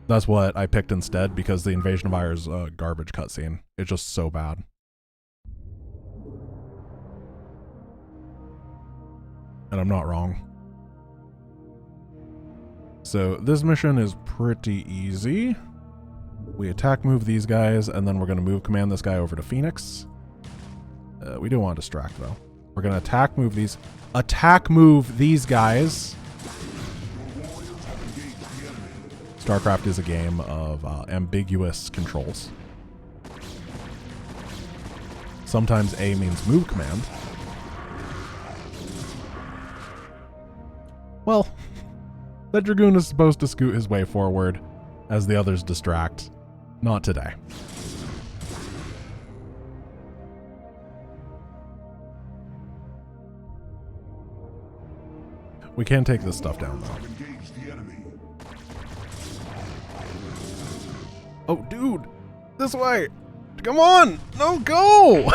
That's what I picked instead because the Invasion of Ire's garbage cutscene. It's just so bad. And I'm not wrong. So this mission is pretty easy. We attack move these guys, and then we're going to move command this guy over to Phoenix. We do want to distract, though. We're going to attack move these guys. StarCraft is a game of ambiguous controls. Sometimes A means move command. Well, that Dragoon is supposed to scoot his way forward as the others distract. Not today. We can take this stuff down, though. Oh, dude! This way! Come on! No, go!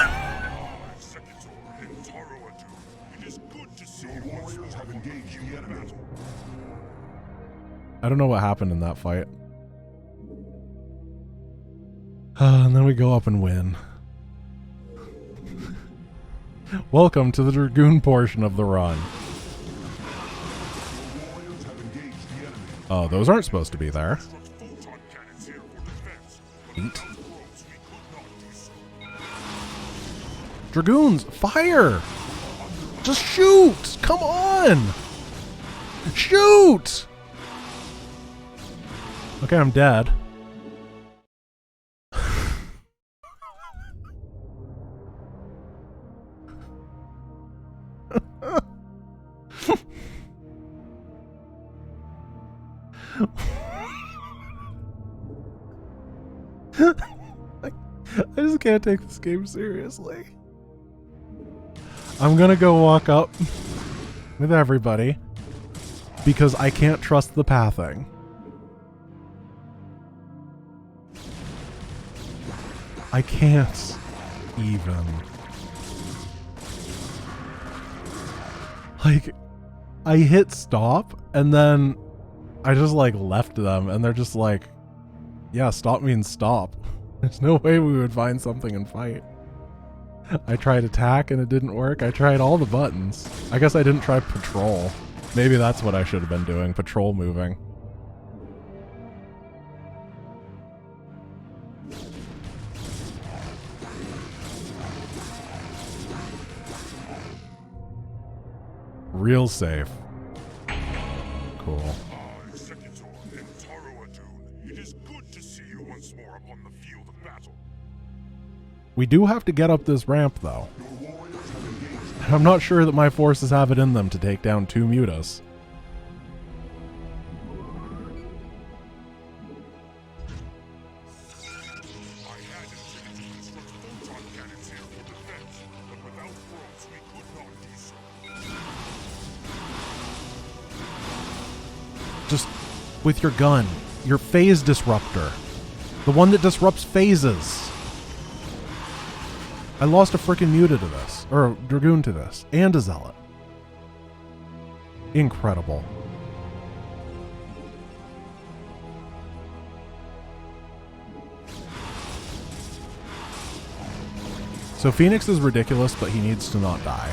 I don't know what happened in that fight. And then we go up and win. Welcome to the Dragoon portion of the run. Oh, those aren't supposed to be there. Eat. Dragoons, fire! Just shoot! Come on! Shoot! Okay, I'm dead. I just can't take this game seriously. I'm gonna go walk up with everybody because I can't trust the pathing. I can't even. Like, I hit stop and then I just like left them and they're just like, yeah, stop means stop. There's no way we would find something and fight. I tried attack and it didn't work. I tried all the buttons. I guess I didn't try patrol. Maybe that's what I should have been doing, patrol moving. Real safe. Cool. We do have to get up this ramp, though. I'm not sure that my forces have it in them to take down 2 mutas. Just with your gun, your phase disruptor. The one that disrupts phases. I lost a freaking muta to this, or a Dragoon to this, and a Zealot. Incredible. So Phoenix is ridiculous, but he needs to not die.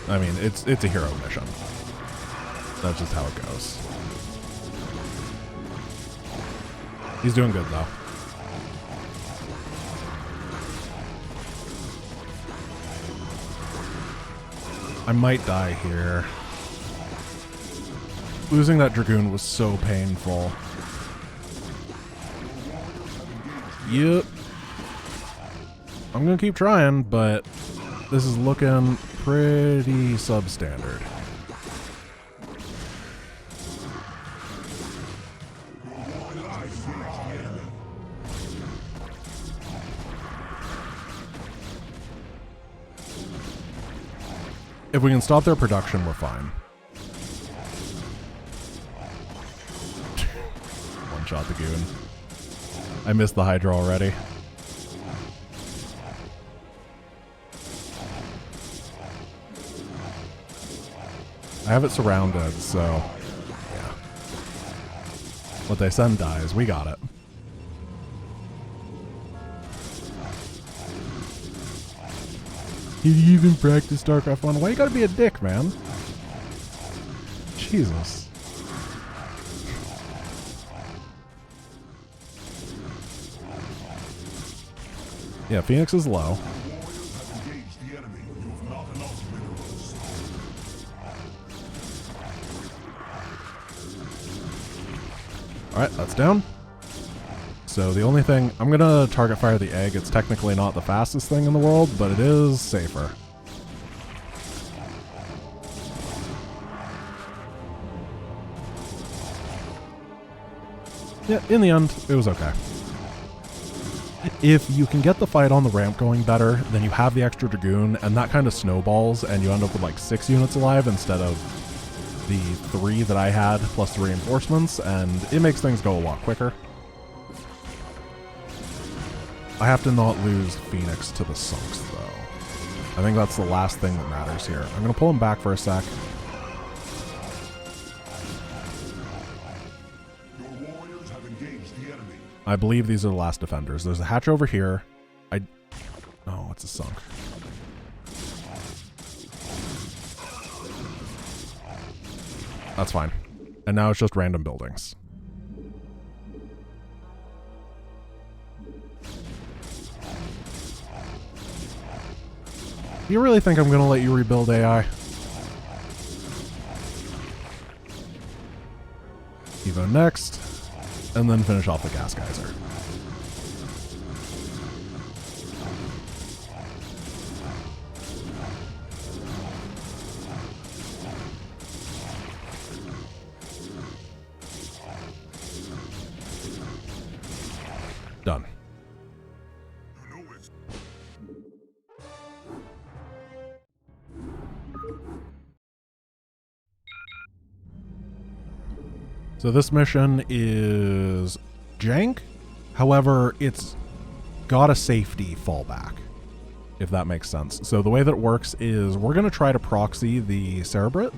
I mean, it's a hero mission. That's just how it goes. He's doing good, though. I might die here. Losing that Dragoon was so painful. Yep. I'm gonna keep trying, but this is looking pretty substandard. If we can stop their production, we're fine. One shot the goon. I missed the Hydra already. I have it surrounded, so yeah. What they send dies. We got it. You even practice StarCraft 1? Why you gotta be a dick, man? Jesus. Yeah, Phoenix is low. Alright, that's down. So the only thing, I'm gonna target fire the egg. It's technically not the fastest thing in the world, but it is safer. Yeah, in the end, it was okay. If you can get the fight on the ramp going better, then you have the extra Dragoon, and that kind of snowballs, and you end up with like 6 units alive instead of the 3 that I had, plus the reinforcements, and it makes things go a lot quicker. I have to not lose Phoenix to the Sunks, though. I think that's the last thing that matters here. I'm going to pull him back for a sec. I believe these are the last defenders. There's a hatch over here. Oh, it's a Sunk. That's fine. And now it's just random buildings. You really think I'm going to let you rebuild AI? Evo next, and then finish off the gas geyser. Done. So this mission is jank. However, it's got a safety fallback, if that makes sense. So the way that it works is we're going to try to proxy the Cerebrit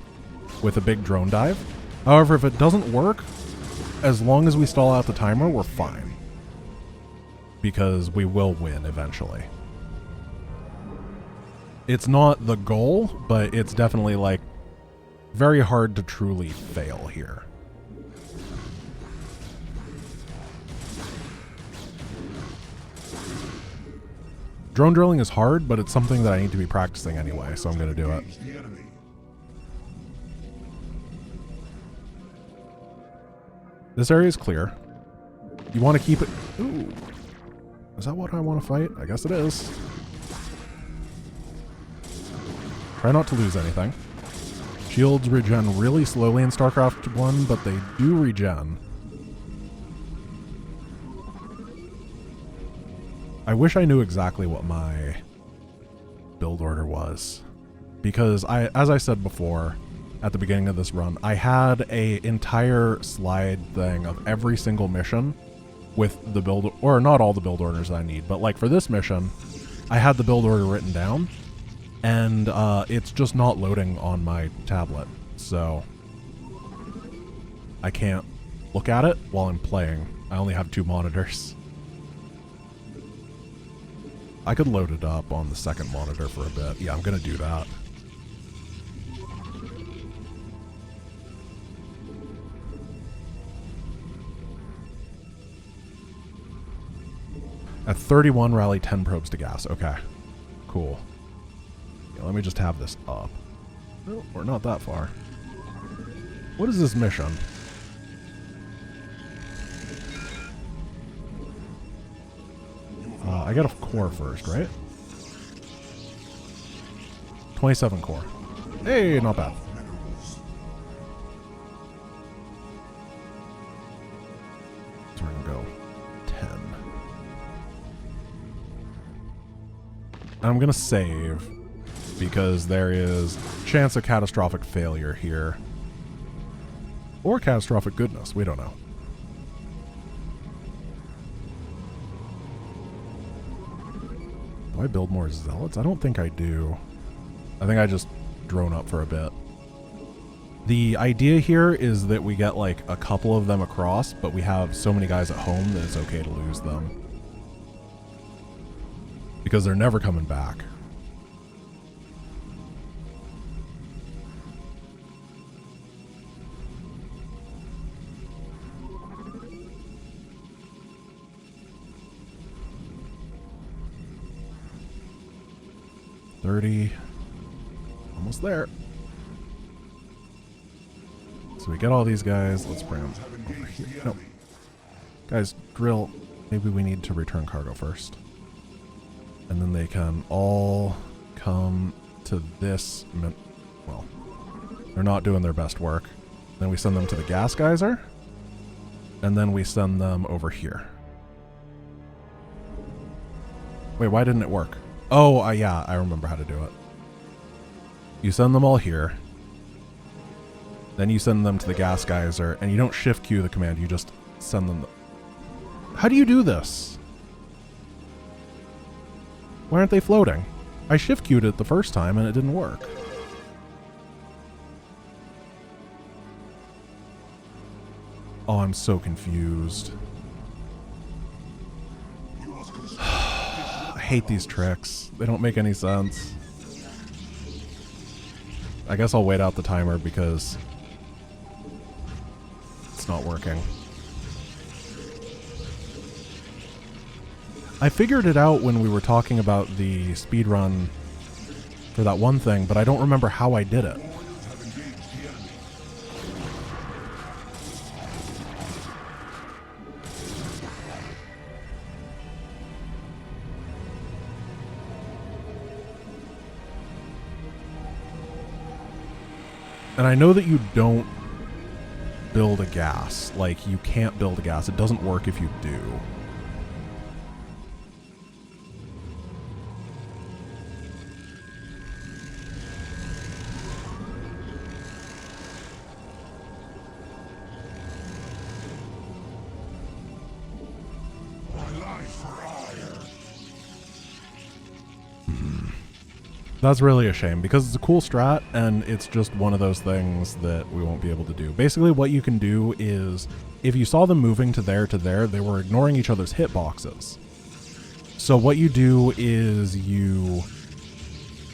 with a big drone dive. However, if it doesn't work, as long as we stall out the timer, we're fine. Because we will win eventually. It's not the goal, but it's definitely like very hard to truly fail here. Drone drilling is hard, but it's something that I need to be practicing anyway, so I'm going to do it. This area is clear. You want to keep it... Ooh. Is that what I want to fight? I guess it is. Try not to lose anything. Shields regen really slowly in StarCraft 1, but they do regen. I wish I knew exactly what my build order was. Because as I said before, at the beginning of this run, I had an entire slide thing of every single mission with the build, or not all the build orders I need, but like for this mission, I had the build order written down, and it's just not loading on my tablet, so I can't look at it while I'm playing. I only have 2 monitors. I could load it up on the second monitor for a bit. Yeah, I'm gonna do that. At 31, rally 10 probes to gas. Okay, cool. Yeah, let me just have this up. Oh, we're not that far. What is this mission? I got a core first, right? 27 core. Hey, not bad. So we're gonna go 10. I'm gonna save because there is chance of catastrophic failure here. Or catastrophic goodness, we don't know. Do I build more zealots? I don't think I do. I think I just drone up for a bit. The idea here is that we get like a couple of them across, but we have so many guys at home that it's okay to lose them. Because they're never coming back. Almost there. So we get all these guys. Let's bring them over here. No. Guys, drill. Maybe we need to return cargo first. And then they can all come to this. Well, they're not doing their best work. Then we send them to the gas geyser. And then we send them over here. Wait, why didn't it work? Oh, yeah, I remember how to do it. You send them all here. Then you send them to the gas geyser, and you don't shift queue the command, you just send them. How do you do this? Why aren't they floating? I shift queued it the first time and it didn't work. Oh, I'm so confused. I hate these tricks. They don't make any sense. I guess I'll wait out the timer because it's not working. I figured it out when we were talking about the speedrun for that one thing, but I don't remember how I did it. And I know that you don't build a gas. Like, you can't build a gas. It doesn't work if you do. That's really a shame because it's a cool strat and it's just one of those things that we won't be able to do. Basically what you can do is if you saw them moving to there, they were ignoring each other's hitboxes. So what you do is you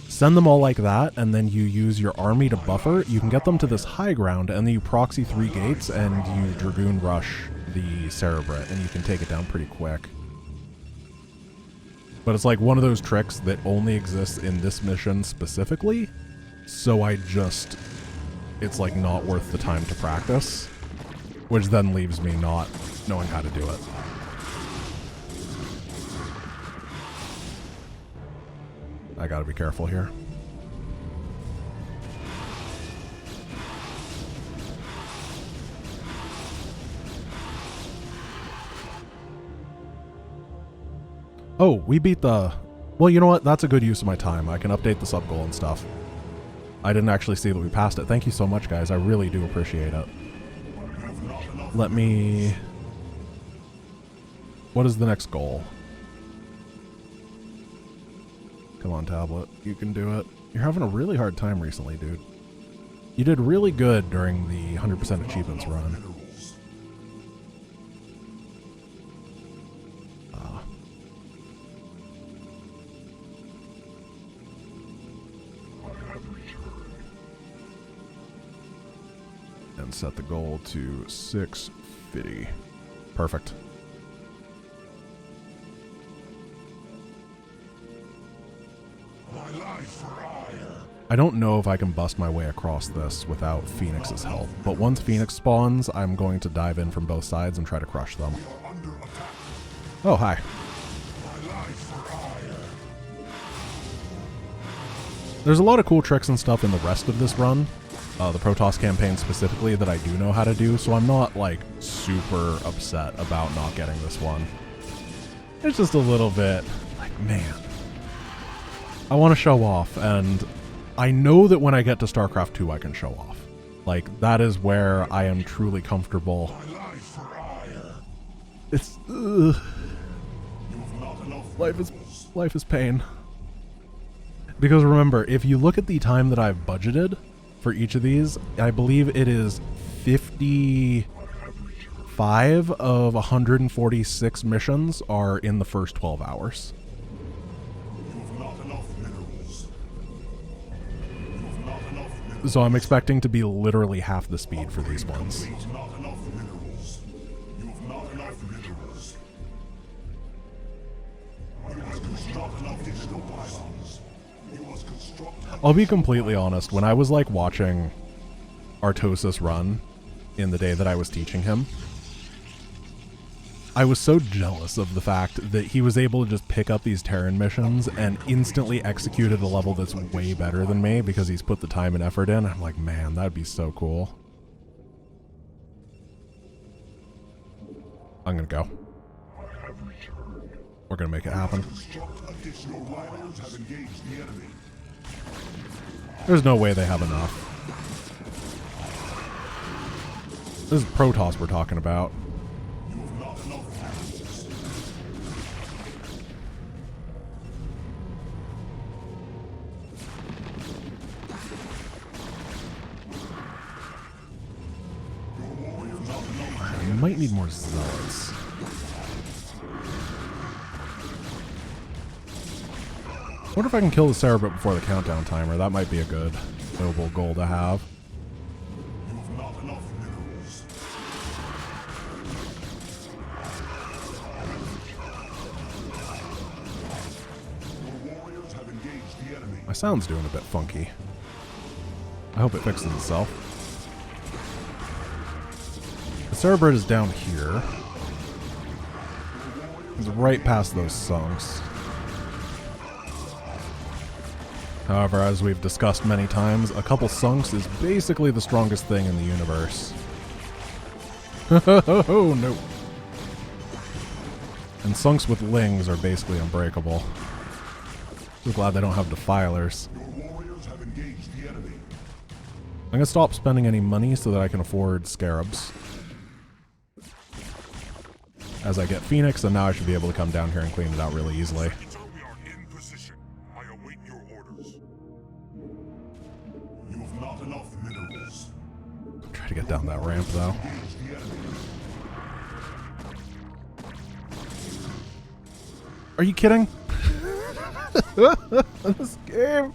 send them all like that and then you use your army to buffer. You can get them to this high ground and then you proxy 3 gates and you Dragoon rush the Cerebrit and you can take it down pretty quick. But it's like one of those tricks that only exists in this mission specifically, so it's like not worth the time to practice, which then leaves me not knowing how to do it. I gotta be careful here. Oh, we beat the... Well, you know what? That's a good use of my time. I can update the sub goal and stuff. I didn't actually see that we passed it. Thank you so much, guys. I really do appreciate it. Let me... What is the next goal? Come on, tablet. You can do it. You're having a really hard time recently, dude. You did really good during the 100% achievements run. And set the goal to 650. Perfect. I don't know if I can bust my way across this without Phoenix's help, but once Phoenix spawns, I'm going to dive in from both sides and try to crush them. Oh, hi. There's a lot of cool tricks and stuff in the rest of this run. The Protoss campaign specifically that I do know how to do, so I'm not like super upset about not getting this one. It's just a little bit like, man, I want to show off, and I know that when I get to StarCraft 2 I can show off. Like, that is where I am truly comfortable. It's life is pain. Because remember, if you look at the time that I've budgeted for each of these. I believe it is 55 of 146 missions are in the first 12 hours. So I'm expecting to be literally half the speed for these ones. I'll be completely honest, when I was like watching Artosis run in the day that I was teaching him, I was so jealous of the fact that he was able to just pick up these Terran missions and instantly execute at a level that's way better than me because he's put the time and effort in. I'm like, man, that'd be so cool. I'm gonna go. We're gonna make it happen. There's no way they have enough. This is Protoss we're talking about. You might need more zealots. I wonder if I can kill the Cerebrate before the countdown timer. That might be a good, noble goal to have. You have not enough minerals. Your warriors have engaged the enemy. My sound's doing a bit funky. I hope it fixes itself. The Cerebrate is down here. It's right past those sunks. However, as we've discussed many times, a couple sunks is basically the strongest thing in the universe. Oh no. And sunks with lings are basically unbreakable. So glad they don't have defilers. Your warriors have engaged the enemy. I'm gonna stop spending any money so that I can afford scarabs. As I get Phoenix, and now I should be able to come down here and clean it out really easily. Try to get down that ramp, though. Are you kidding? This game.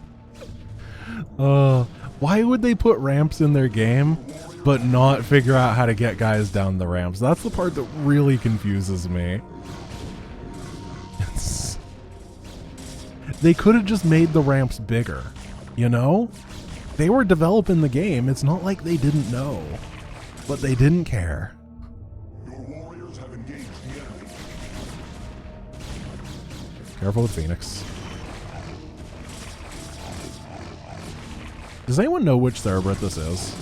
Why would they put ramps in their game, but not figure out how to get guys down the ramps? That's the part that really confuses me. They could have just made the ramps bigger, you know? They were developing the game. It's not like they didn't know, but they didn't care. Your warriors have engaged the enemy. Careful with Phoenix. Does anyone know which Cerebrate this is?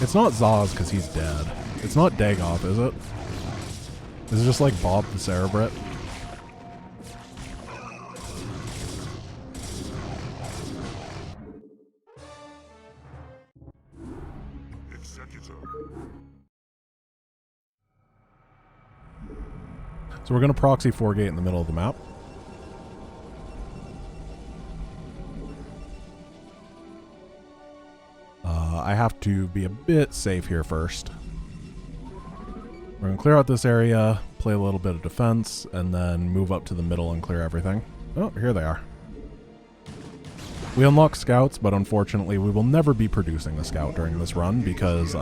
It's not Zaz because he's dead. It's not Dagoth, is it? Is it just like Bob the Cerebrate? So we're going to proxy 4-gate in the middle of the map. I have to be a bit safe here first. We're going to clear out this area, play a little bit of defense, and then move up to the middle and clear everything. Oh, here they are. We unlock scouts, but unfortunately we will never be producing a scout during this run because,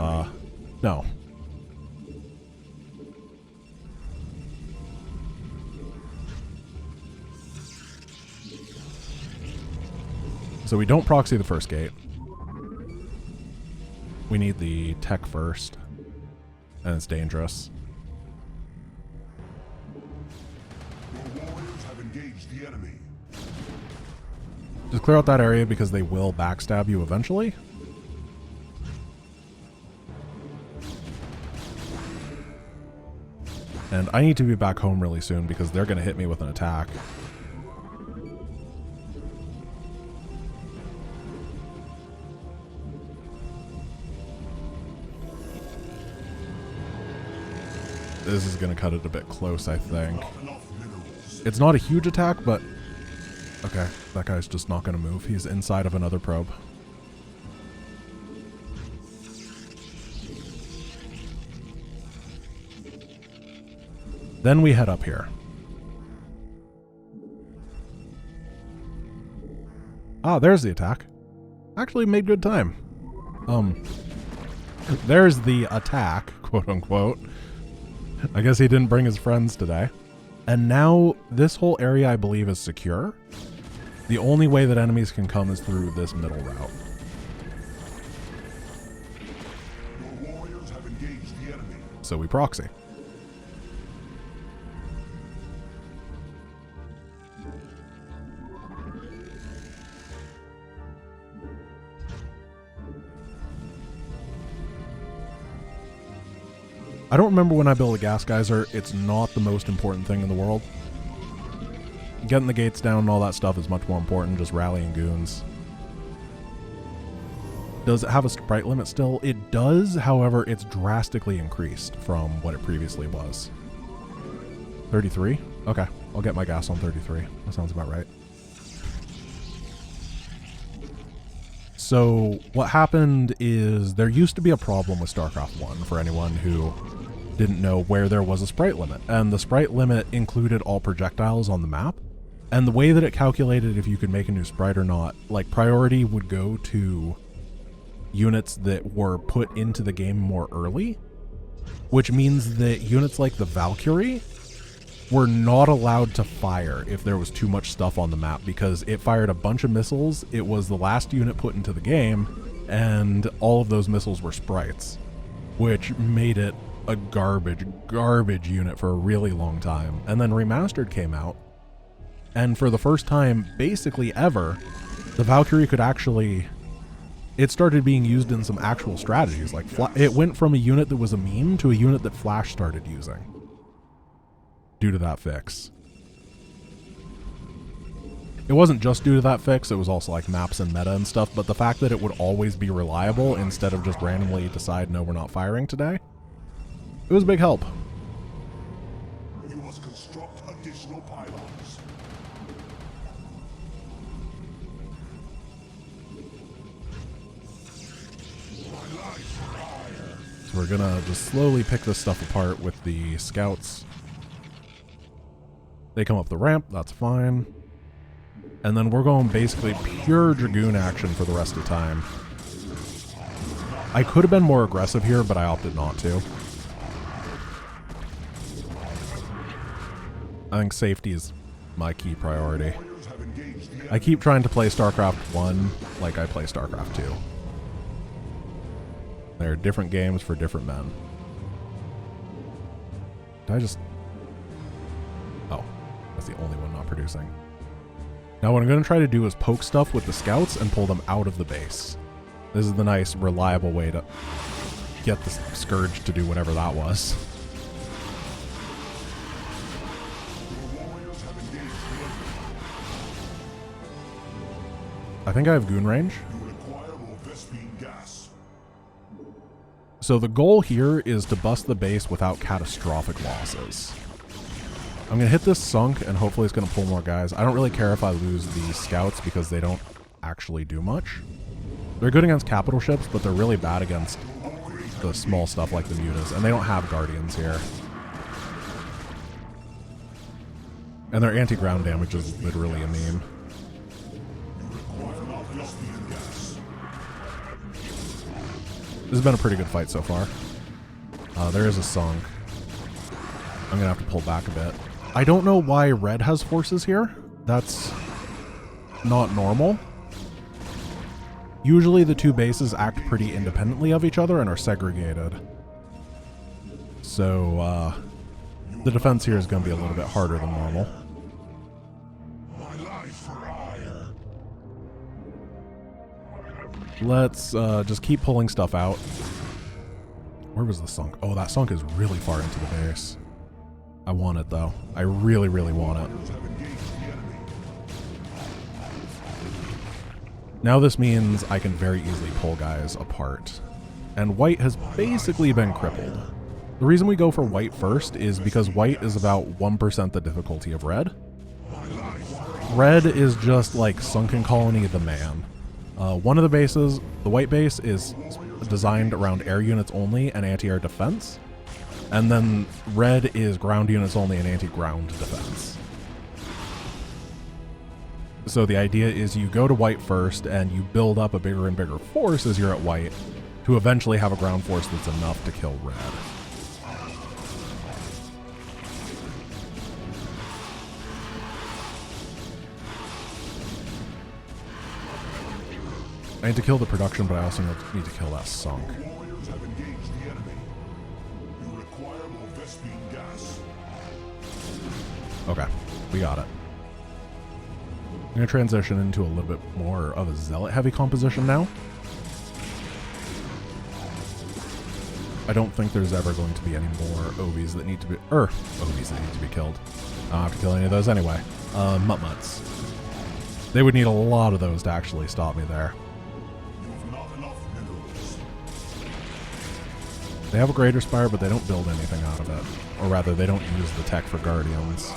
no. So we don't proxy the first gate. We need the tech first, and it's dangerous. Your warriors have engaged the enemy. Just clear out that area because they will backstab you eventually. And I need to be back home really soon because they're going to hit me with an attack. This is going to cut it a bit close, I think. It's not a huge attack, but... Okay, that guy's just not going to move. He's inside of another probe. Then we head up here. Ah, there's the attack. Actually made good time. There's the attack, quote unquote. I guess he didn't bring his friends today. And now this whole area, I believe, is secure. The only way that enemies can come is through this middle route. Your warriors have engaged the enemy. So we proxy. I don't remember when I built a gas geyser. It's not the most important thing in the world. Getting the gates down and all that stuff is much more important, just rallying goons. Does it have a sprite limit still? It does, however, it's drastically increased from what it previously was. 33? Okay, I'll get my gas on 33. That sounds about right. So what happened is there used to be a problem with StarCraft 1 for anyone who didn't know where there was a sprite limit. And the sprite limit included all projectiles on the map. And the way that it calculated if you could make a new sprite or not, like priority would go to units that were put into the game more early, which means that units like the Valkyrie were not allowed to fire if there was too much stuff on the map because it fired a bunch of missiles. It was the last unit put into the game, and all of those missiles were sprites, which made it a garbage unit for a really long time. And then Remastered came out, and for the first time basically ever, the Valkyrie could actually, it started being used in some actual strategies. Like it went from a unit that was a meme to a unit that Flash started using due to that fix. It wasn't just due to that fix, it was also like maps and meta and stuff, but the fact that it would always be reliable instead of just randomly decide, no, we're not firing today, it was a big help. You must construct additional pylons. My life for hire. So we're gonna just slowly pick this stuff apart with the scouts. They come up the ramp, that's fine. And then we're going basically pure Dragoon action for the rest of the time. I could have been more aggressive here, but I opted not to. I think safety is my key priority. I keep trying to play StarCraft 1 like I play StarCraft 2. They're different games for different men. Did I just... Oh, that's the only one not producing. Now what I'm going to try to do is poke stuff with the scouts and pull them out of the base. This is the nice, reliable way to get the Scourge to do whatever that was. I think I have goon range. So the goal here is to bust the base without catastrophic losses. I'm going to hit this sunk and hopefully it's going to pull more guys. I don't really care if I lose the scouts because they don't actually do much. They're good against capital ships, but they're really bad against the small stuff like the mutas, and they don't have guardians here. And their anti-ground damage is literally a meme. This has been a pretty good fight so far. There is a sunk. I'm going to have to pull back a bit. I don't know why red has forces here. That's not normal. Usually the two bases act pretty independently of each other and are segregated. So, the defense here is going to be a little bit harder than normal. Let's just keep pulling stuff out. Where was the sunk? Oh, that sunk is really far into the base. I want it, though. I really, really want it. Now this means I can very easily pull guys apart. And white has basically been crippled. The reason we go for white first is because white is about 1% the difficulty of red. Red is just like Sunken Colony the man. One of the bases, the white base, is designed around air units only and anti-air defense. And then red is ground units only and anti-ground defense. So the idea is you go to white first and you build up a bigger and bigger force as you're at white to eventually have a ground force that's enough to kill red. I need to kill the production, but I also need to kill that sunk. Warriors have engaged the enemy. You require more Vespene gas. Okay, we got it. I'm going to transition into a little bit more of a zealot-heavy composition now. I don't think there's ever going to be any more OVs that need to be... OVs that need to be killed. I don't have to kill any of those anyway. Mutt-mutts. They would need a lot of those to actually stop me there. You've not enough minerals. They have a greater spire, but they don't build anything out of it. Or rather, they don't use the tech for guardians.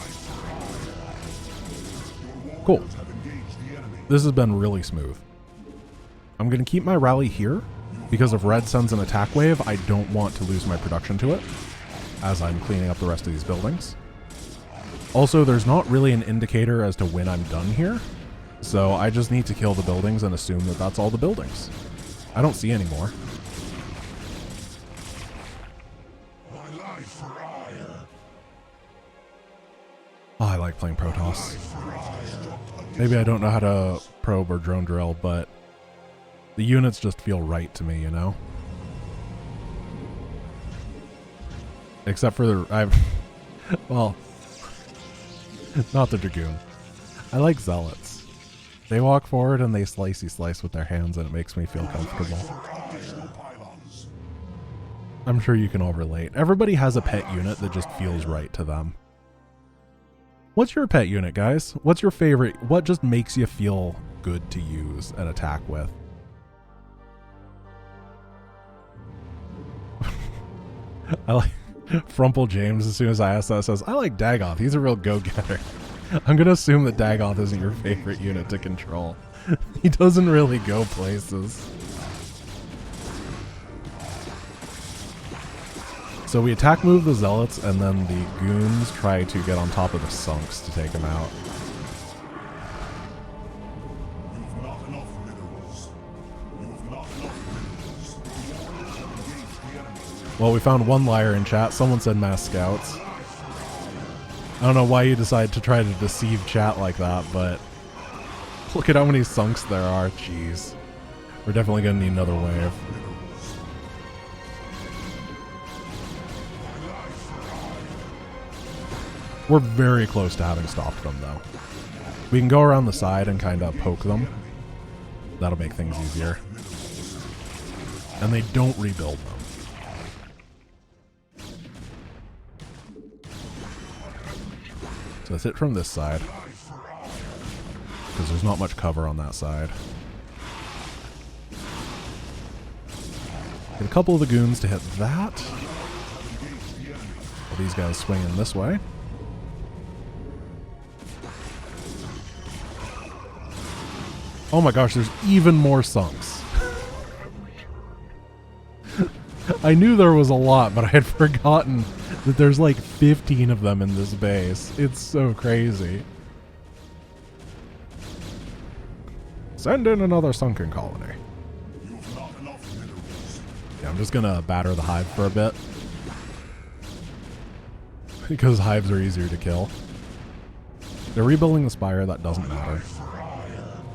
Cool. This has been really smooth. I'm going to keep my rally here, because if red sends an attack wave, I don't want to lose my production to it, as I'm cleaning up the rest of these buildings. Also, there's not really an indicator as to when I'm done here, so I just need to kill the buildings and assume that that's all the buildings. I don't see any more. Oh, I like playing Protoss. Maybe I don't know how to probe or drone drill, but the units just feel right to me, you know? Except for the... well, not the Dragoon. I like Zealots. They walk forward and they slicey slice with their hands and it makes me feel comfortable. I'm sure you can all relate. Everybody has a pet unit that just feels right to them. What's your pet unit, guys? What's your favorite? What just makes you feel good to use and attack with? I like Frumple James, as soon as I ask that, says, I like Dagoth. He's a real go-getter. I'm going to assume that Dagoth isn't your favorite unit to control. He doesn't really go places. So we attack move the Zealots, and then the Goons try to get on top of the Sunks to take them out. Well, we found one liar in chat. Someone said mass scouts. I don't know why you decide to try to deceive chat like that, but look at how many Sunks there are. Jeez. We're definitely going to need another wave. We're very close to having stopped them, though. We can go around the side and kind of poke them. That'll make things easier. And they don't rebuild them. So let's hit from this side, because there's not much cover on that side. Get a couple of the Goons to hit that. While these guys swing in this way. Oh my gosh, there's even more Sunks. I knew there was a lot, but I had forgotten that there's like 15 of them in this base. It's so crazy. Send in another sunken colony. Yeah, I'm just gonna batter the hive for a bit. Because hives are easier to kill. They're rebuilding the spire, that doesn't matter.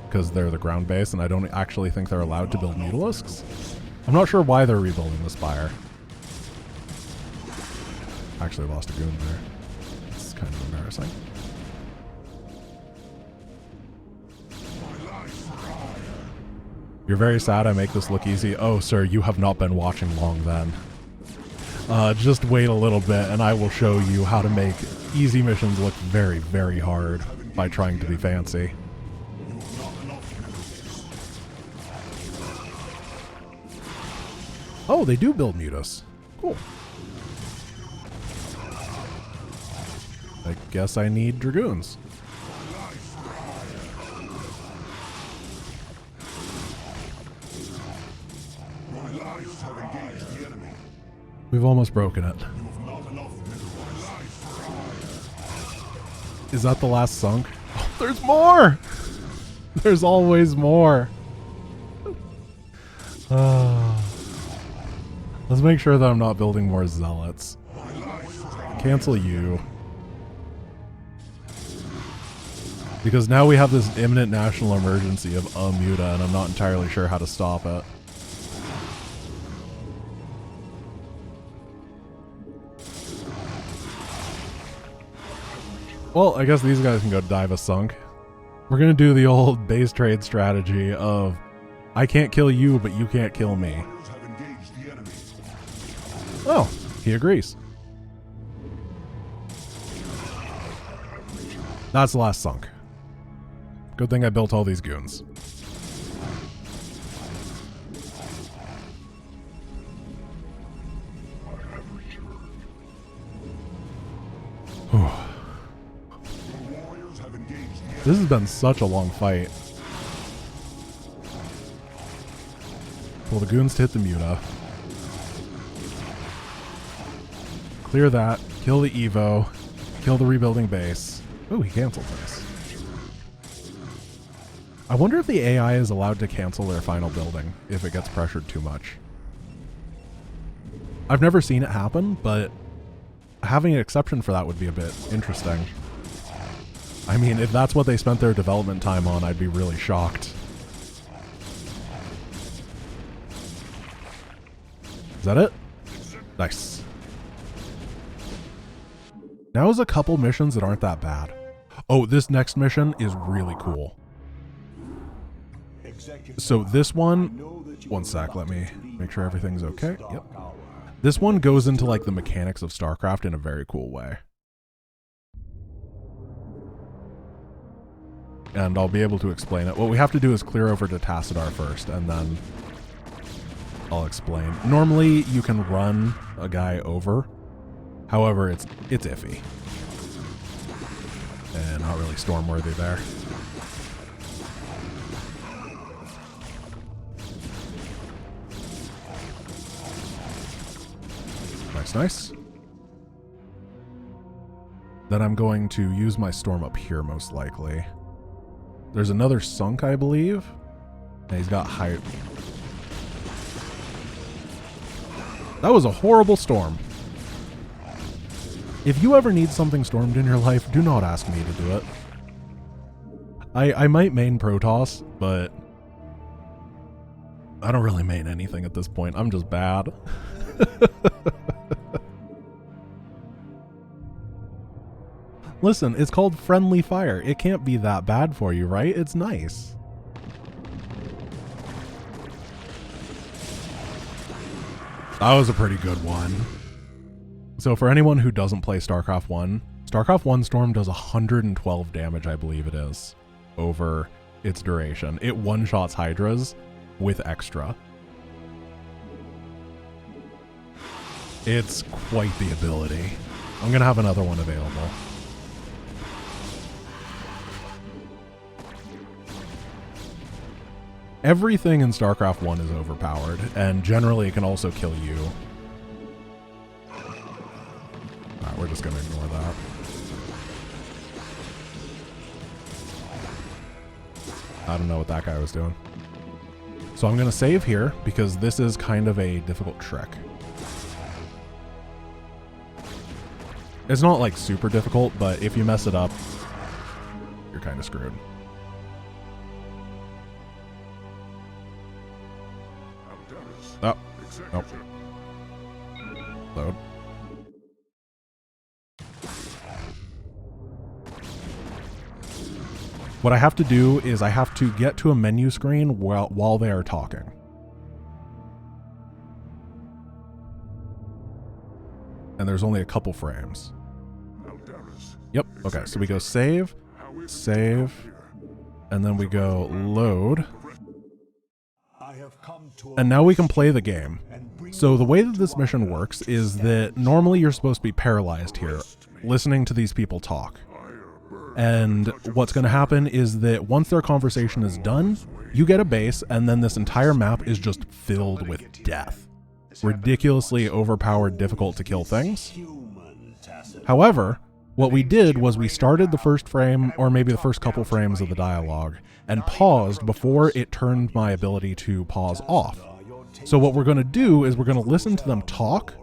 Because they're the ground base, and I don't actually think they're allowed to build mutalisks. I'm not sure why they're rebuilding the spire. Actually lost a goon there. It's kind of embarrassing. You're very sad I make this look easy. Oh, sir, you have not been watching long then. Just wait a little bit, and I will show you how to make easy missions look very, very hard by trying to be fancy. Oh, they do build mutas. Cool. I guess I need Dragoons. We've almost broken it. Is that the last sunk? Oh, there's more! There's always more. Let's make sure that I'm not building more zealots. Cancel you. Because now we have this imminent national emergency of Muta, and I'm not entirely sure how to stop it. Well, I guess these guys can go dive a sunk. We're gonna do the old base trade strategy of I can't kill you, but you can't kill me. Oh, he agrees. That's the last sunk. Good thing I built all these goons. This has been such a long fight. Pull the goons to hit the Muta. Clear that. Kill the Evo. Kill the rebuilding base. Oh, he canceled this. I wonder if the AI is allowed to cancel their final building if it gets pressured too much. I've never seen it happen, but having an exception for that would be a bit interesting. I mean, if that's what they spent their development time on, I'd be really shocked. Is that it? Nice. Now is a couple missions that aren't that bad. Oh, this next mission is really cool. So this one sec, let me make sure everything's okay. Yep. This one goes into like the mechanics of StarCraft in a very cool way. And I'll be able to explain it. What we have to do is clear over to Tassadar first, and then I'll explain. Normally, you can run a guy over. However, it's iffy. And not really storm-worthy there. Nice, nice. Then I'm going to use my storm up here, most likely. There's another sunk, I believe. And he's got height. That was a horrible storm. If you ever need something stormed in your life, do not ask me to do it. I might main Protoss, but I don't really main anything at this point. I'm just bad. Listen, it's called friendly fire. It can't be that bad for you, right? It's nice. That was a pretty good one. So for anyone who doesn't play StarCraft 1, StarCraft 1 Storm does 112 damage, I believe it is, over its duration. It one-shots Hydras with extra. It's quite the ability. I'm going to have another one available. Everything in StarCraft 1 is overpowered, and generally it can also kill you. Alright, we're just going to ignore that. I don't know what that guy was doing. So I'm going to save here, because this is kind of a difficult trick. It's not like super difficult, but if you mess it up, you're kind of screwed. Oh, nope. Load. What I have to do is I have to get to a menu screen while they are talking. And there's only a couple frames. Yep, okay, so we go save, save, and then we go load. And now we can play the game. So the way that this mission works is that normally you're supposed to be paralyzed here, listening to these people talk. And what's going to happen is that once their conversation is done, you get a base, and then this entire map is just filled with death. Ridiculously overpowered, difficult to kill things. However, what we did was we started the first frame, or maybe the first couple frames of the dialogue, and paused before it turned my ability to pause off. So what we're going to do is we're going to listen to them talk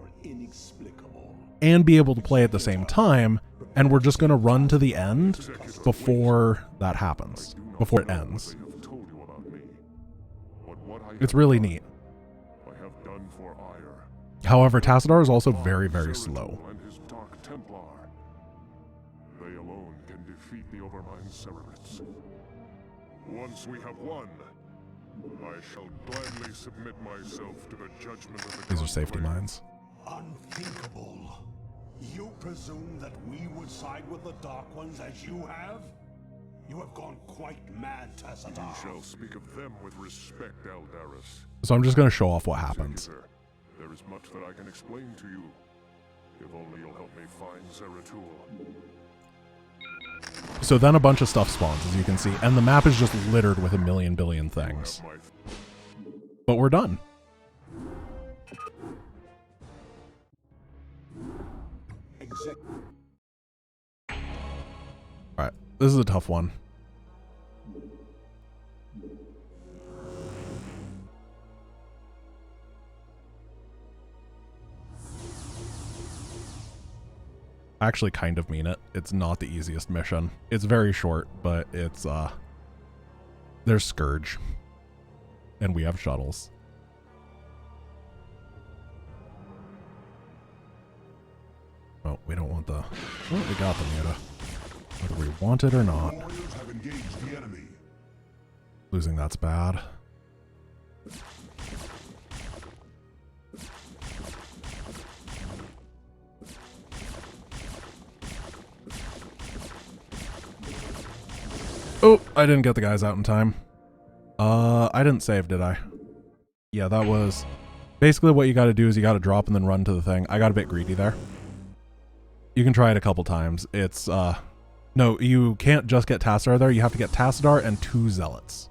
and be able to play at the same time, and we're just going to run to the end before that happens, before it ends. It's really neat. However, Tassadar is also very, very slow. They alone can defeat the Overmind Cerberus. Once we have won, I shall gladly submit myself to the judgment of the These are safety mines. Unthinkable. You presume that we would side with the Dark Ones as you have? You have gone quite mad, Tassadar. You shall speak of them with respect, Aldaris. So I'm just going to show off what happens. There is much that I can explain to you. If only you'll help me find Zeratul. So then a bunch of stuff spawns, as you can see, and the map is just littered with a million billion things. But we're done. Alright, this is a tough one. I actually kind of mean it. It's not the easiest mission. It's very short, but it's, there's Scourge. And we have shuttles. Oh, we don't want the... Oh, we got the Muta. Whether we want it or not. Losing that's bad. Oh, I didn't get the guys out in time. I didn't save, did I? Yeah, that was... Basically what you gotta do is you gotta drop and then run to the thing. I got a bit greedy there. You can try it a couple times. It's, no, you can't just get Tassadar there. You have to get Tassadar and 2 Zealots.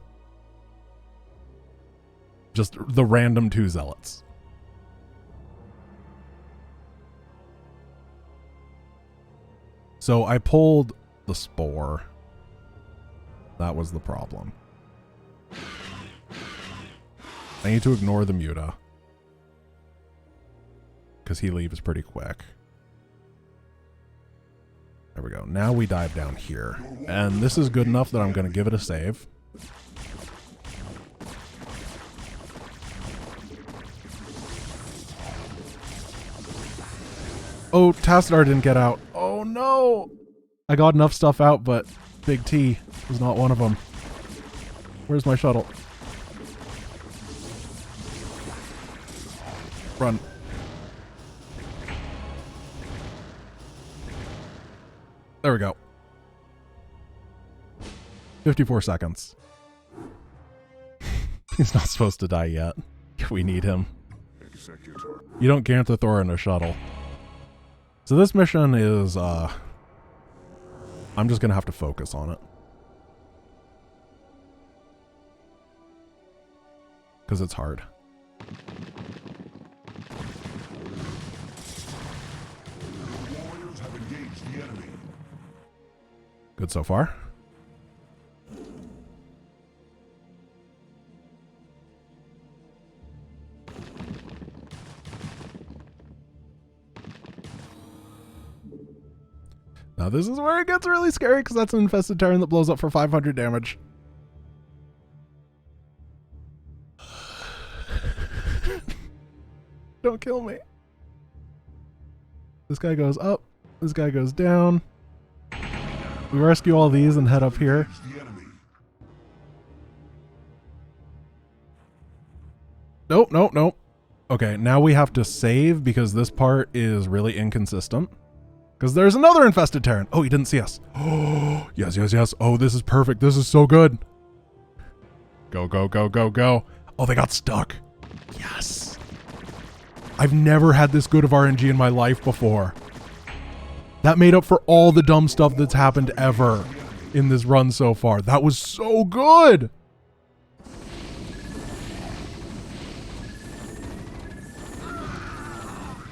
Just the random 2 Zealots. So I pulled the Spore. That was the problem. I need to ignore the Muta, because he leaves pretty quick. There we go. Now we dive down here. And this is good enough that I'm going to give it a save. Oh, Tassadar didn't get out. Oh no! I got enough stuff out, but Big T was not one of them. Where's my shuttle? Run. There we go. 54 seconds. He's not supposed to die yet. We need him. You don't Ganthathor in a shuttle. So this mission is, I'm just going to have to focus on it. Because it's hard. Good so far. Now this is where it gets really scary because that's an infested Terran that blows up for 500 damage. Don't kill me. This guy goes up. This guy goes down. We rescue all these and head up here. Nope, nope, nope. Okay, now we have to save because this part is really inconsistent. Because there's another infested Terran. Oh, he didn't see us. Oh, yes, yes, yes. Oh, this is perfect. This is so good. Go, go, go, go, go. Oh, they got stuck. Yes. I've never had this good of RNG in my life before. That made up for all the dumb stuff that's happened ever in this run so far. That was so good.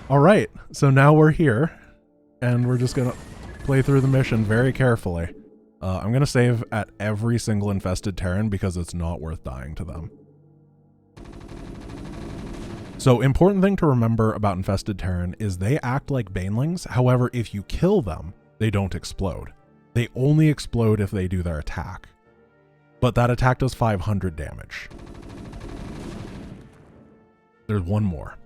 All right, so now we're here, and we're just gonna play through the mission very carefully. I'm going to save at every single infested Terran because it's not worth dying to them. So, important thing to remember about infested Terran is they act like banelings. However, if you kill them, they don't explode. They only explode if they do their attack. But that attack does 500 damage. There's one more.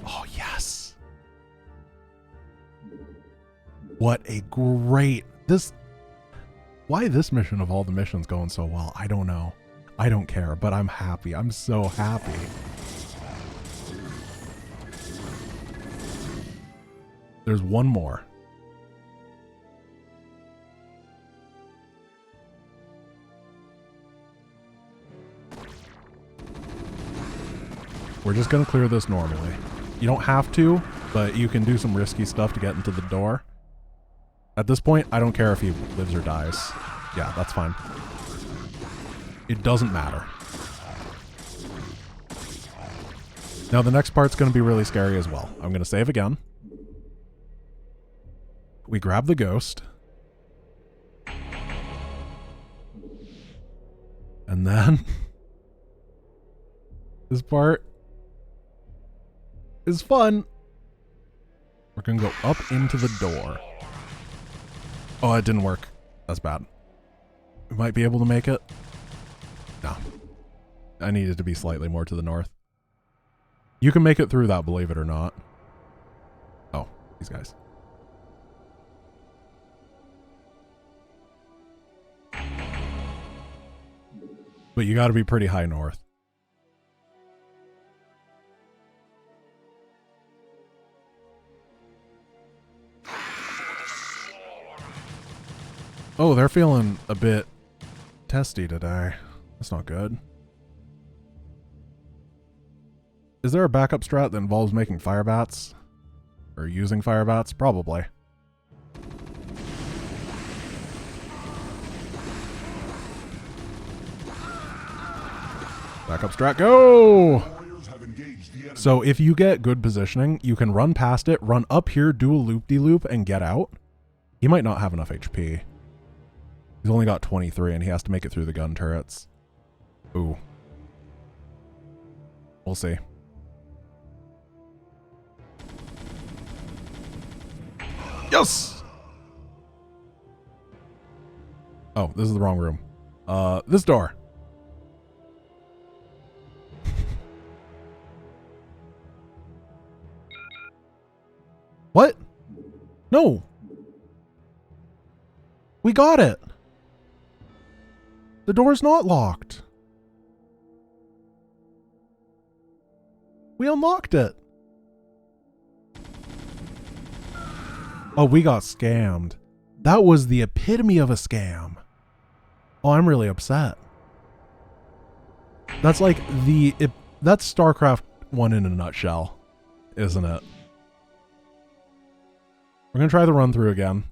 Oh, yes. What a great... Why this mission of all the missions going so well? I don't know. I don't care, but I'm happy. I'm so happy. There's one more. We're just going to clear this normally. You don't have to, but you can do some risky stuff to get into the door. At this point, I don't care if he lives or dies. Yeah, that's fine. It doesn't matter. Now the next part's going to be really scary as well. I'm going to save again. We grab the ghost. And then this part is fun. We're going to go up into the door. Oh, it didn't work. That's bad. We might be able to make it. No. I needed to be slightly more to the north. You can make it through that, believe it or not. Oh, these guys. But you got to be pretty high north. Oh, they're feeling a bit testy today. That's not good. Is there a backup strat that involves making fire bats? Or using fire bats? Probably. Backup strat, go! So if you get good positioning, you can run past it, run up here, do a loop-de-loop, and get out. He might not have enough HP. He's only got 23, and he has to make it through the gun turrets. Ooh. We'll see. Yes! Oh, this is the wrong room. This door. What? No. We got it. The door's not locked. We unlocked it. Oh, we got scammed. That was the epitome of a scam. Oh, I'm really upset. That's like that's StarCraft 1 in a nutshell, isn't it? We're going to try the run through again.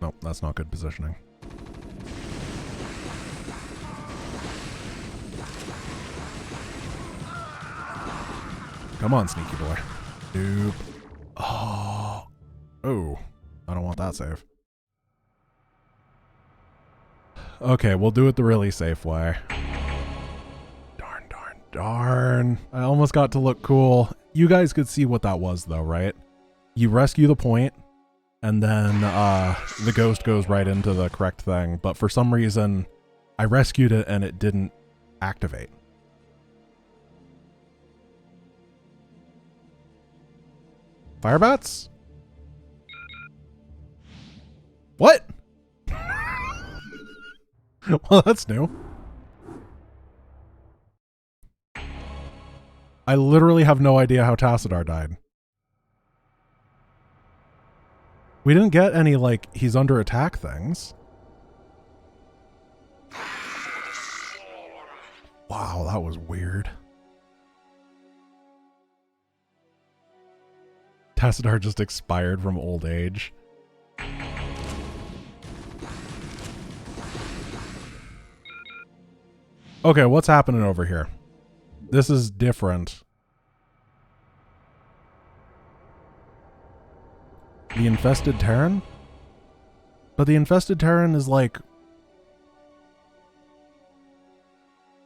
Nope, that's not good positioning. Come on, sneaky boy. Nope. Oh. Oh. I don't want that save. Okay, we'll do it the really safe way. Darn, darn, darn. I almost got to look cool. You guys could see what that was though, right? You rescue the point, and then the ghost goes right into the correct thing. But for some reason, I rescued it and it didn't activate. Firebats? What? Well, that's new. I literally have no idea how Tassadar died. We didn't get any, like, he's under attack things. Wow, that was weird. Tassadar just expired from old age. Okay, what's happening over here? This is different. The infested Terran? But the infested Terran is like...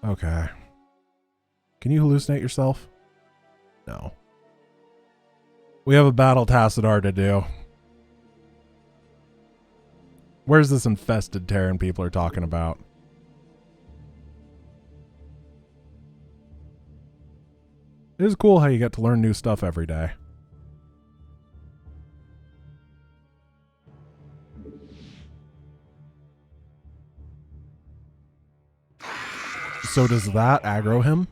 Okay. Can you hallucinate yourself? No. We have a battle Tassadar to do. Where's this infested Terran people are talking about? It is cool how you get to learn new stuff every day. So does that aggro him?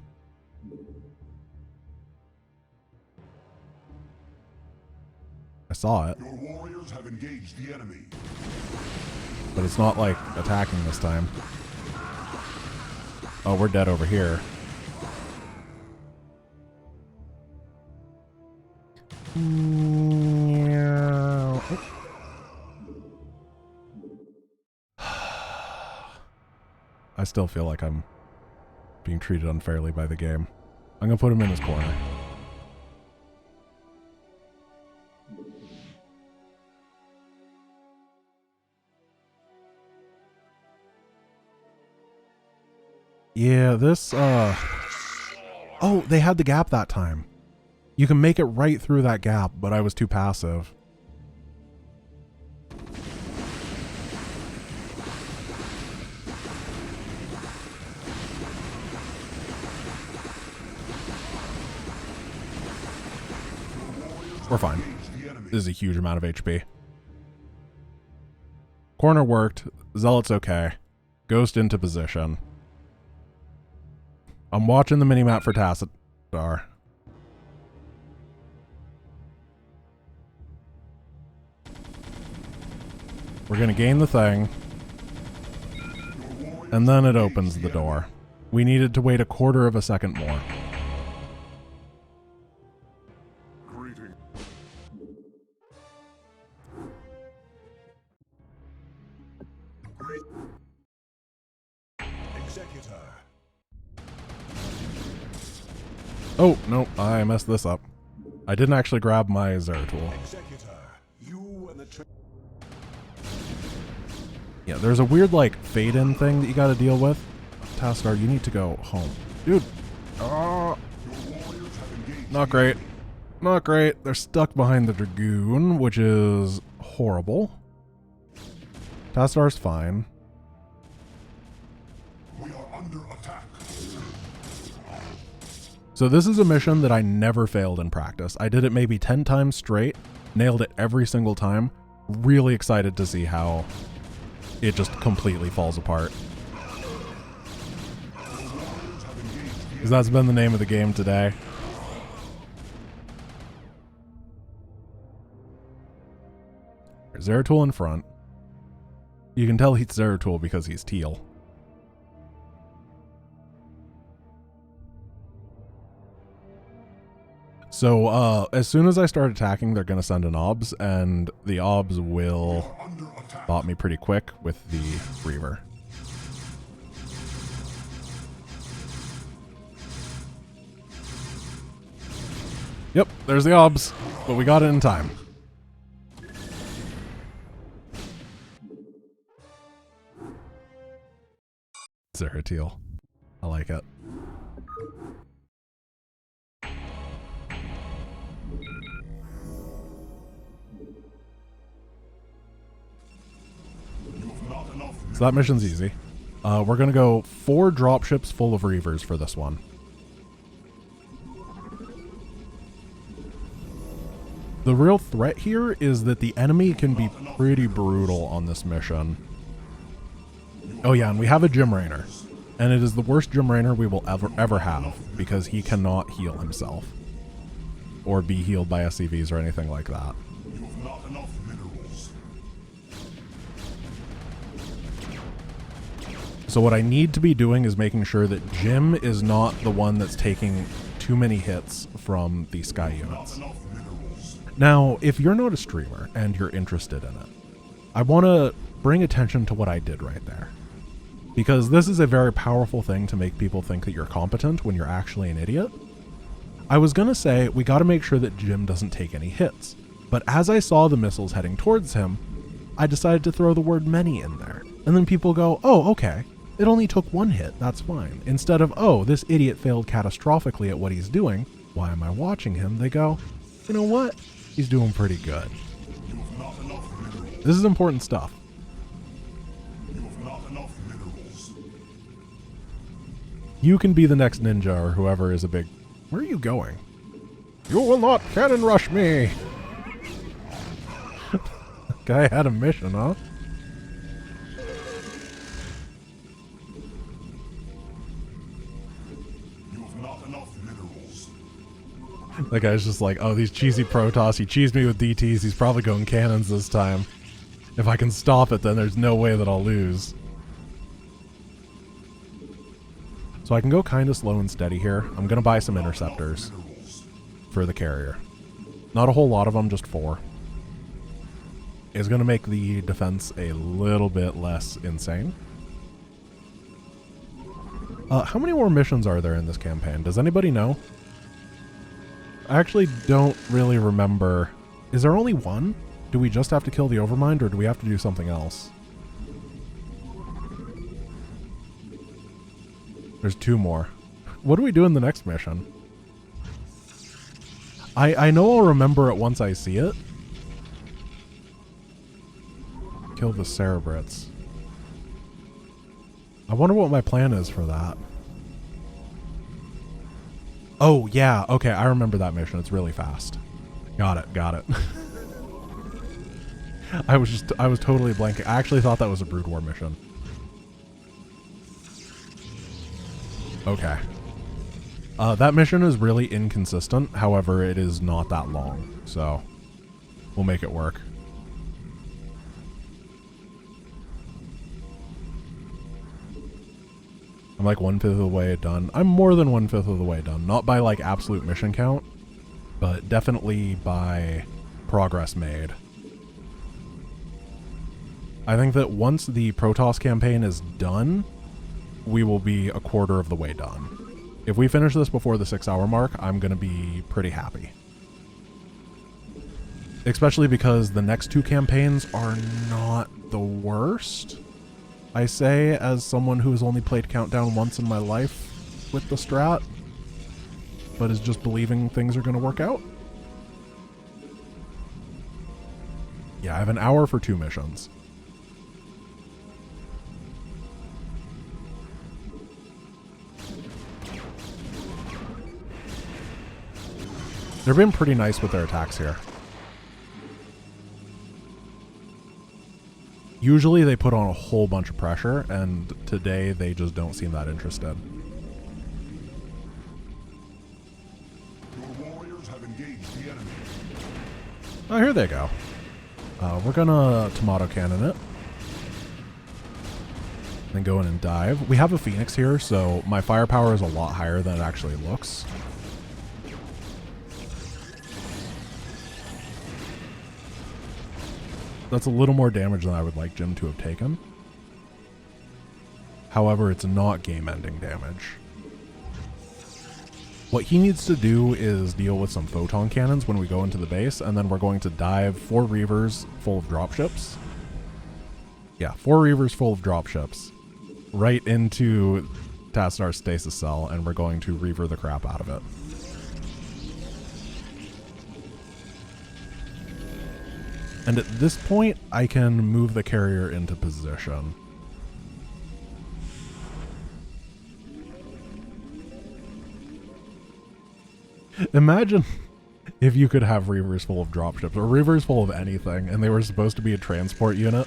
I saw it. Your warriors have engaged the enemy. But it's not like attacking this time. Oh, we're dead over here. I still feel like I'm being treated unfairly by the game. I'm gonna put him in his corner. Yeah, this, oh, they had the gap that time. You can make it right through that gap, but I was too passive. We're fine. This is a huge amount of HP. Corner worked. Zealot's okay. Ghost into position. I'm watching the minimap for Tassadar. We're going to gain the thing. And then it opens the door. We needed to wait a quarter of a second more. Oh, no, I messed this up. I didn't actually grab my Zeratul. Yeah, there's a weird, like, fade-in thing that you gotta deal with. Tassadar, you need to go home. Dude! Not great. Not great. They're stuck behind the Dragoon, which is horrible. Tassadar's fine. We are under attack. So this is a mission that I never failed in practice. I did it maybe 10 times straight, nailed it every single time. Really excited to see how it just completely falls apart. Because that's been the name of the game today. There's Zeratul in front. You can tell he's Zeratul because he's teal. So, as soon as I start attacking, they're going to send an OBS, and the OBS will bot me pretty quick with the Reaver. Yep, there's the OBS, but we got it in time. Zeratul. I like it. So that mission's easy. We're going to go 4 dropships full of Reavers for this one. The real threat here is that the enemy can be pretty brutal on this mission. Oh yeah, and we have a Gym Rainer. And it is the worst Gym Rainer we will ever have, because he cannot heal himself. Or be healed by SCVs or anything like that. So what I need to be doing is making sure that Jim is not the one that's taking too many hits from the Sky units. Now, if you're not a streamer and you're interested in it, I want to bring attention to what I did right there. because this is a very powerful thing to make people think that you're competent when you're actually an idiot. I was gonna say, we gotta make sure that Jim doesn't take any hits, but as I saw the missiles heading towards him, I decided to throw the word many in there. And then people go, oh, okay, it only took one hit, that's fine. Instead of, oh, this idiot failed catastrophically at what he's doing, why am I watching him? They go, you know what? He's doing pretty good. This is important stuff. You can be the next ninja or whoever is a big... Where are you going? You will not cannon rush me! Guy had a mission, huh? You have not enough minerals. That guy's just like, oh, these cheesy Protoss, he cheesed me with DTs, he's probably going cannons this time. If I can stop it, then there's no way that I'll lose. So I can go kind of slow and steady here. I'm going to buy some interceptors for the carrier. Not a whole lot of them, just 4. It's going to make the defense a little bit less insane. How many more missions are there in this campaign? Does anybody know? I actually don't really remember. Is there only one? Do we just have to kill the Overmind, or do we have to do something else? There's 2 more. What do we do in the next mission? I know I'll remember it once I see it. Kill the Cerebrits. I wonder what my plan is for that. Oh, yeah. Okay, I remember that mission. It's really fast. Got it. Got it. I was totally blanking. I actually thought that was a Brood War mission. Okay. That mission is really inconsistent. However, it is not that long. So, we'll make it work. I'm like 1/5 of the way done. I'm more than 1/5 of the way done. Not by like absolute mission count, but definitely by progress made. I think that once the Protoss campaign is done, we will be 1/4 of the way done. If we finish this before the 6-hour mark, I'm going to be pretty happy. Especially because the next 2 campaigns are not the worst. I say as someone who has only played Countdown once in my life with the strat, but is just believing things are going to work out. Yeah, I have an hour for 2 missions. They've been pretty nice with their attacks here. Usually they put on a whole bunch of pressure, and today they just don't seem that interested. Your warriors have engaged the enemy. Oh, here they go. We're gonna tomato cannon it. Then go in and dive. We have a Phoenix here, so my firepower is a lot higher than it actually looks. That's a little more damage than I would like Jim to have taken. However, it's not game-ending damage. What he needs to do is deal with some photon cannons when we go into the base, and then we're going to dive 4 Reavers full of dropships. Yeah, 4 Reavers full of dropships right into Tassadar's stasis cell, and we're going to Reaver the crap out of it. And at this point, I can move the carrier into position. Imagine if you could have Reavers full of dropships, or Reavers full of anything, and they were supposed to be a transport unit,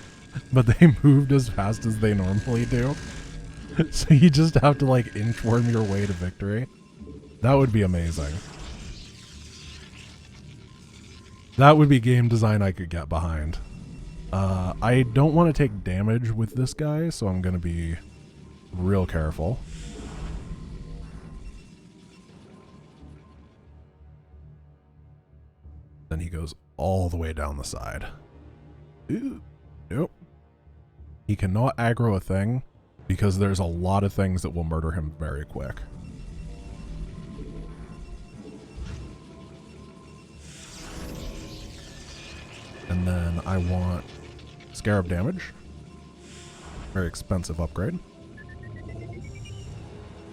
but they moved as fast as they normally do. So you just have to like inchworm your way to victory. That would be amazing. That would be game design I could get behind. I don't want to take damage with this guy, so I'm going to be real careful. Then he goes all the way down the side. Ooh, nope. He cannot aggro a thing. because there's a lot of things that will murder him very quick. And then I want Scarab damage. Very expensive upgrade.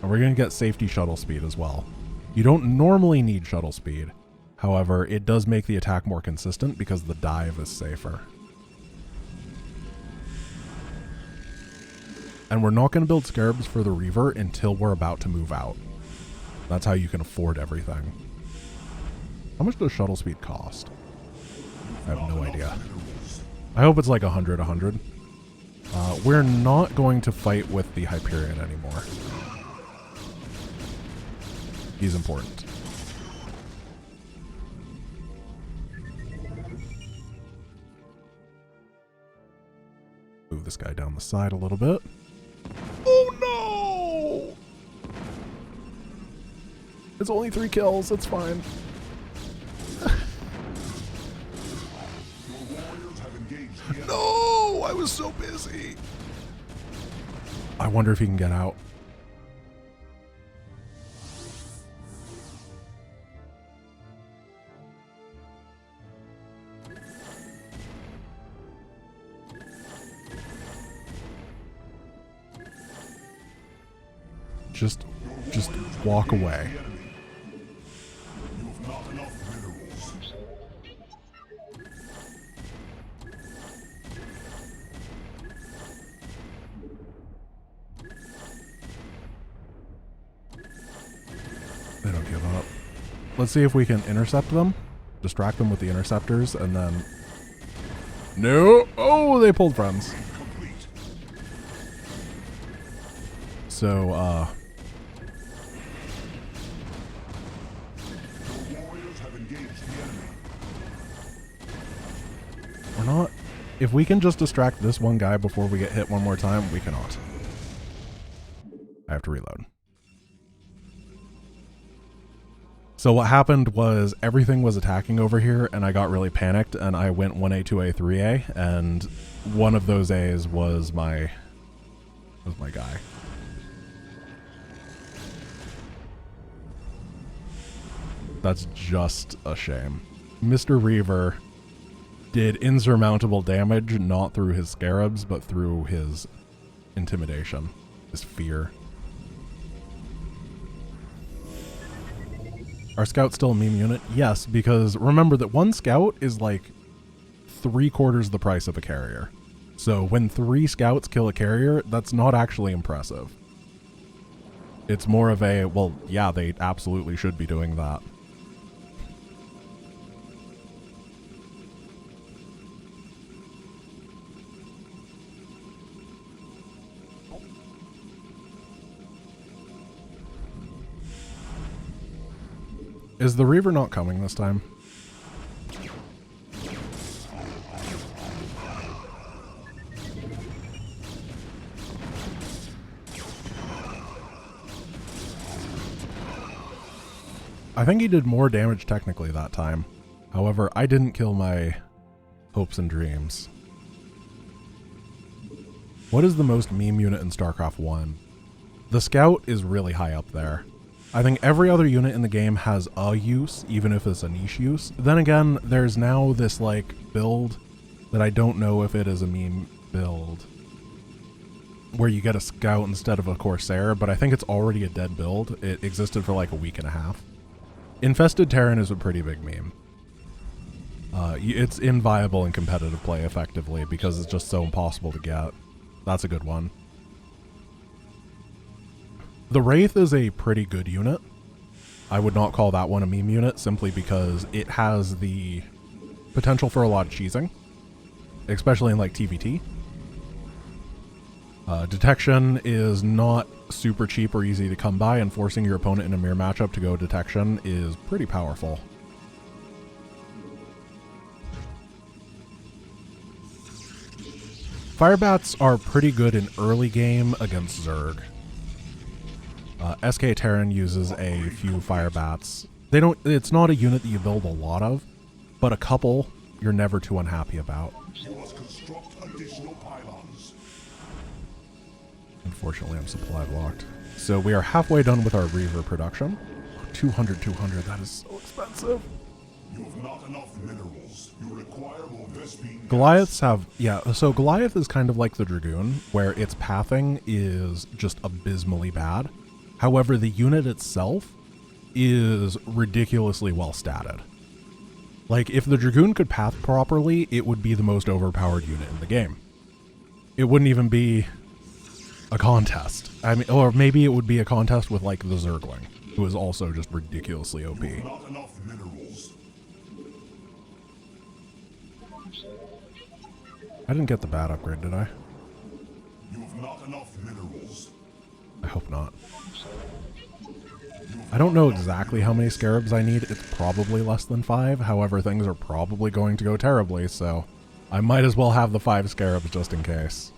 And we're going to get safety shuttle speed as well. You don't normally need shuttle speed. However, it does make the attack more consistent because the dive is safer. And we're not going to build Scarabs for the Reaver until we're about to move out. That's how you can afford everything. How much does shuttle speed cost? I have no idea. I hope it's like 100. We're not going to fight with the Hyperion anymore. He's important. Move this guy down the side a little bit. Oh no! It's only 3 kills, it's fine. No! I was so busy! I wonder if he can get out. Just walk away. They don't give up. Let's see if we can intercept them. Distract them with the interceptors and then... No! Oh, they pulled friends. So, we're not... If we can just distract this one guy before we get hit one more time, we cannot. I have to reload. So what happened was everything was attacking over here and I got really panicked and I went 1A, 2A, 3A and one of those A's was my guy. That's just a shame. Mr. Reaver did insurmountable damage, not through his scarabs, but through his intimidation, his fear. Are scouts still a meme unit? Yes, because remember that one scout is like 3/4 the price of a carrier. So when 3 scouts kill a carrier, that's not actually impressive. It's more of a, well, yeah, they absolutely should be doing that. Is the Reaver not coming this time? I think he did more damage technically that time. However, I didn't kill my hopes and dreams. What is the most meme unit in StarCraft 1? The Scout is really high up there. I think every other unit in the game has a use, even if it's a niche use. Then again, there's now this like build that I don't know if it is a meme build, where you get a Scout instead of a Corsair, but I think it's already a dead build. It existed for like a week and a half. Infested Terran is a pretty big meme. It's inviable in competitive play effectively because it's just so impossible to get. That's a good one. The Wraith is a pretty good unit. I would not call that one a meme unit simply because it has the potential for a lot of cheesing, especially in like TVT. Detection is not super cheap or easy to come by, and forcing your opponent in a mirror matchup to go detection is pretty powerful. Firebats are pretty good in early game against Zerg. SK Terran uses a few Firebats. It's not a unit that you build a lot of, but a couple you're never too unhappy about. You must construct additional pylons. Unfortunately, I'm supply blocked. So we are halfway done with our Reaver production. 200, that is so expensive. You have not enough minerals. You require more Vespine. Goliaths have, yeah, so Goliath is kind of like the Dragoon, where its pathing is just abysmally bad. However, the unit itself is ridiculously well statted. Like, if the Dragoon could path properly, it would be the most overpowered unit in the game. It wouldn't even be a contest. I mean, or maybe it would be a contest with, like, the Zergling, who is also just ridiculously OP. You have not enough minerals. I didn't get the bad upgrade, did I? You have not enough minerals. I hope not. I don't know exactly how many scarabs I need. It's probably less than 5. However, things are probably going to go terribly, so I might as well have the 5 scarabs just in case.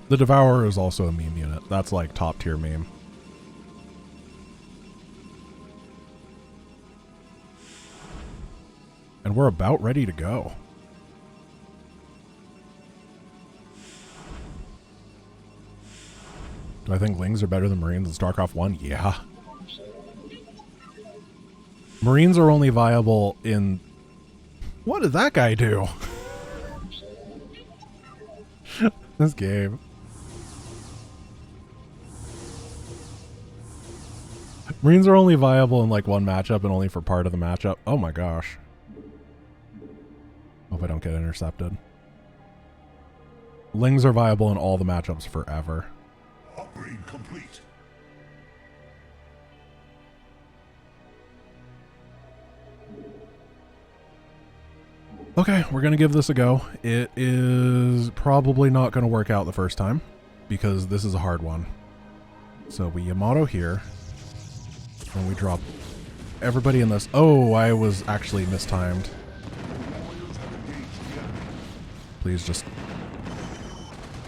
The Devourer is also a meme unit. That's like top tier meme. And we're about ready to go. Do I think Lings are better than Marines in StarCraft 1? Yeah. Marines are only viable in... What did that guy do? This game. Marines are only viable in like one matchup and only for part of the matchup. Oh my gosh. Hope I don't get intercepted. Lings are viable in all the matchups forever. Upgrade complete. Okay, we're going to give this a go. It is probably not going to work out the first time because this is a hard one. So we Yamato here. And we drop everybody in this. Oh, I was actually mistimed. Please just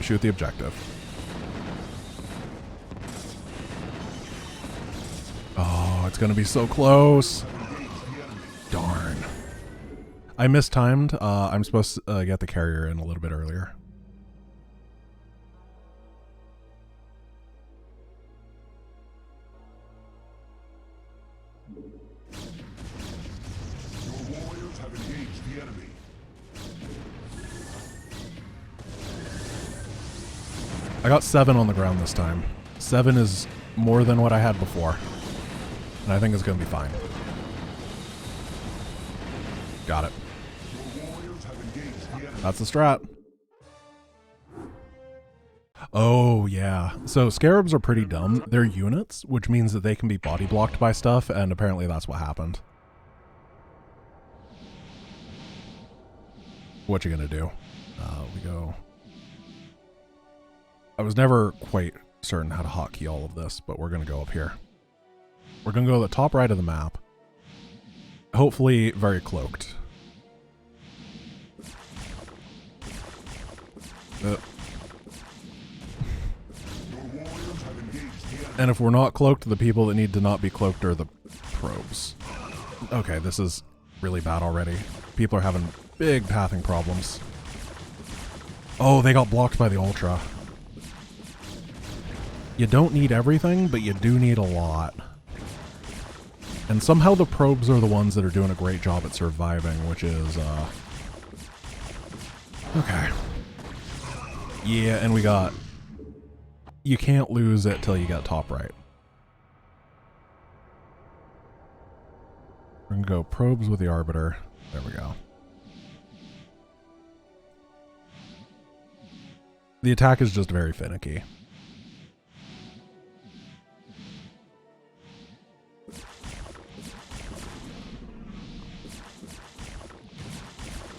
shoot the objective. Oh, it's going to be so close. Darn. I mistimed. I'm supposed to get the carrier in a little bit earlier. Your warriors have engaged the enemy. I got 7 on the ground this time. 7 is more than what I had before. And I think it's going to be fine. Got it. Your warriors have engaged the enemy. That's the strat. Oh, yeah. So scarabs are pretty dumb. They're units, which means that they can be body blocked by stuff, and apparently that's what happened. What you gonna do? We go... I was never quite certain how to hotkey all of this, but we're gonna go up here. We're gonna go to the top right of the map. Hopefully very cloaked. And if we're not cloaked, the people that need to not be cloaked are the probes. Okay, this is really bad already. People are having big pathing problems. Oh, they got blocked by the Ultra. You don't need everything, but you do need a lot. And somehow the probes are the ones that are doing a great job at surviving, which is, okay. Yeah, and we got... You can't lose it till you get top right. We're gonna go probes with the Arbiter. There we go. The attack is just very finicky.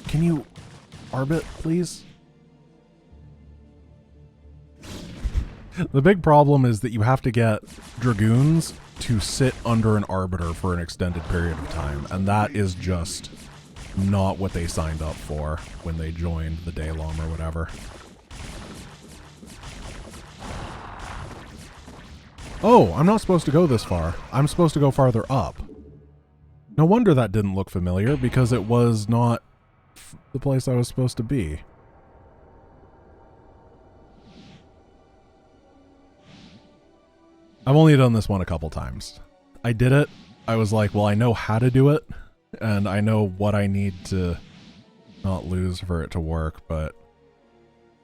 Can you Arbit, please? The big problem is that you have to get Dragoons to sit under an Arbiter for an extended period of time, and that is just not what they signed up for when they joined the Daylom or whatever. Oh, I'm not supposed to go this far. I'm supposed to go farther up. No wonder that didn't look familiar, because it was not the place I was supposed to be. I've only done this one a couple times. I did it. I was like, well, I know how to do it, and I know what I need to not lose for it to work, but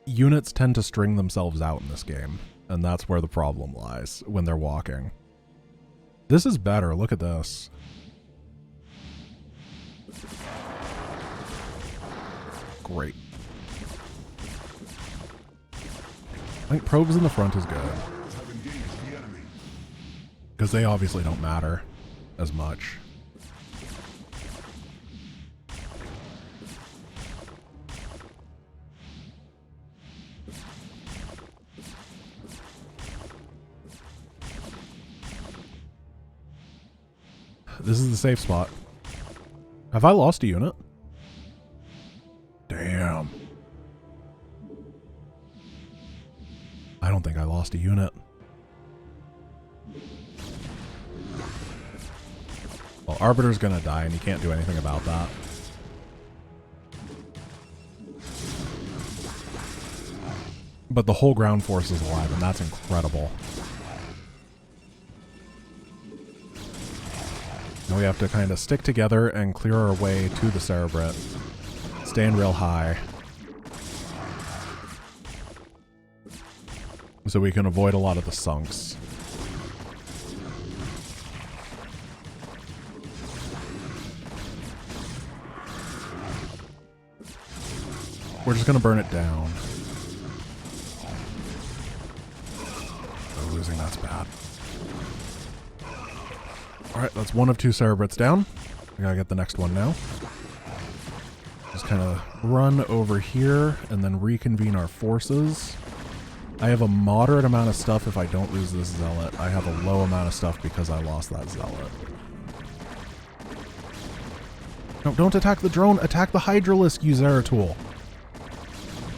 units tend to string themselves out in this game, and that's where the problem lies when they're walking. This is better. Look at this. Great. I think probes in the front is good. Because they obviously don't matter as much. This is the safe spot. Have I lost a unit? Damn. I don't think I lost a unit. Well, Arbiter's gonna die and you can't do anything about that. But the whole ground force is alive and that's incredible. Now we have to kind of stick together and clear our way to the Cerebrit. Stand real high. So we can avoid a lot of the sunks. We're just going to burn it down. Oh, losing that's bad. Alright, that's one of two Cerebrits down. We gotta get the next one now. Just kind of run over here and then reconvene our forces. I have a moderate amount of stuff if I don't lose this Zealot. I have a low amount of stuff because I lost that Zealot. No, don't attack the drone. Attack the Hydralisk, you Zeratul.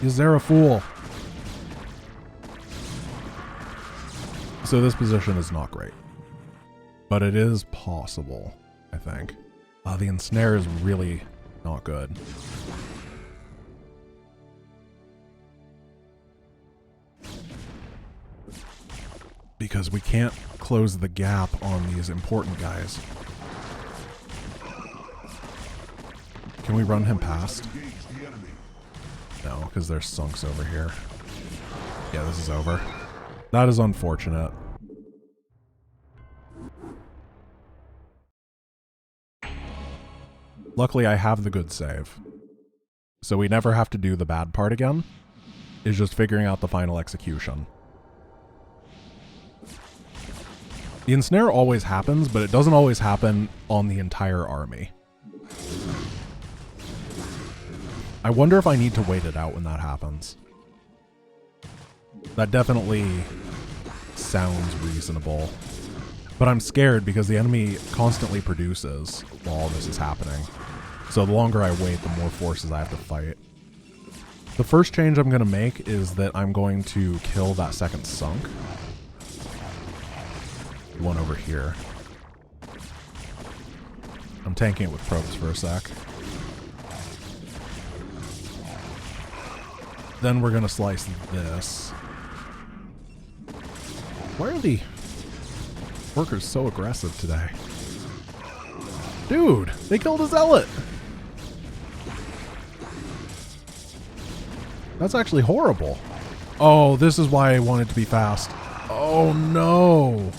You Zerafool. So this position is not great. But it is possible, I think. The ensnare is really not good. Because we can't close the gap on these important guys. Can we run him past? No, because there's sunks over here. Yeah, this is over. That is unfortunate. Luckily, I have the good save. So we never have to do the bad part again. It's just figuring out the final execution. The ensnare always happens, but it doesn't always happen on the entire army. I wonder if I need to wait it out when that happens. That definitely sounds reasonable. But I'm scared because the enemy constantly produces while all this is happening. So the longer I wait, the more forces I have to fight. The first change I'm going to make is that I'm going to kill that second sunk. The one over here. I'm tanking it with probes for a sec. Then we're going to slice this. Why are the workers so aggressive today? Dude, they killed a Zealot! That's actually horrible. Oh, this is why I wanted to be fast. Oh no!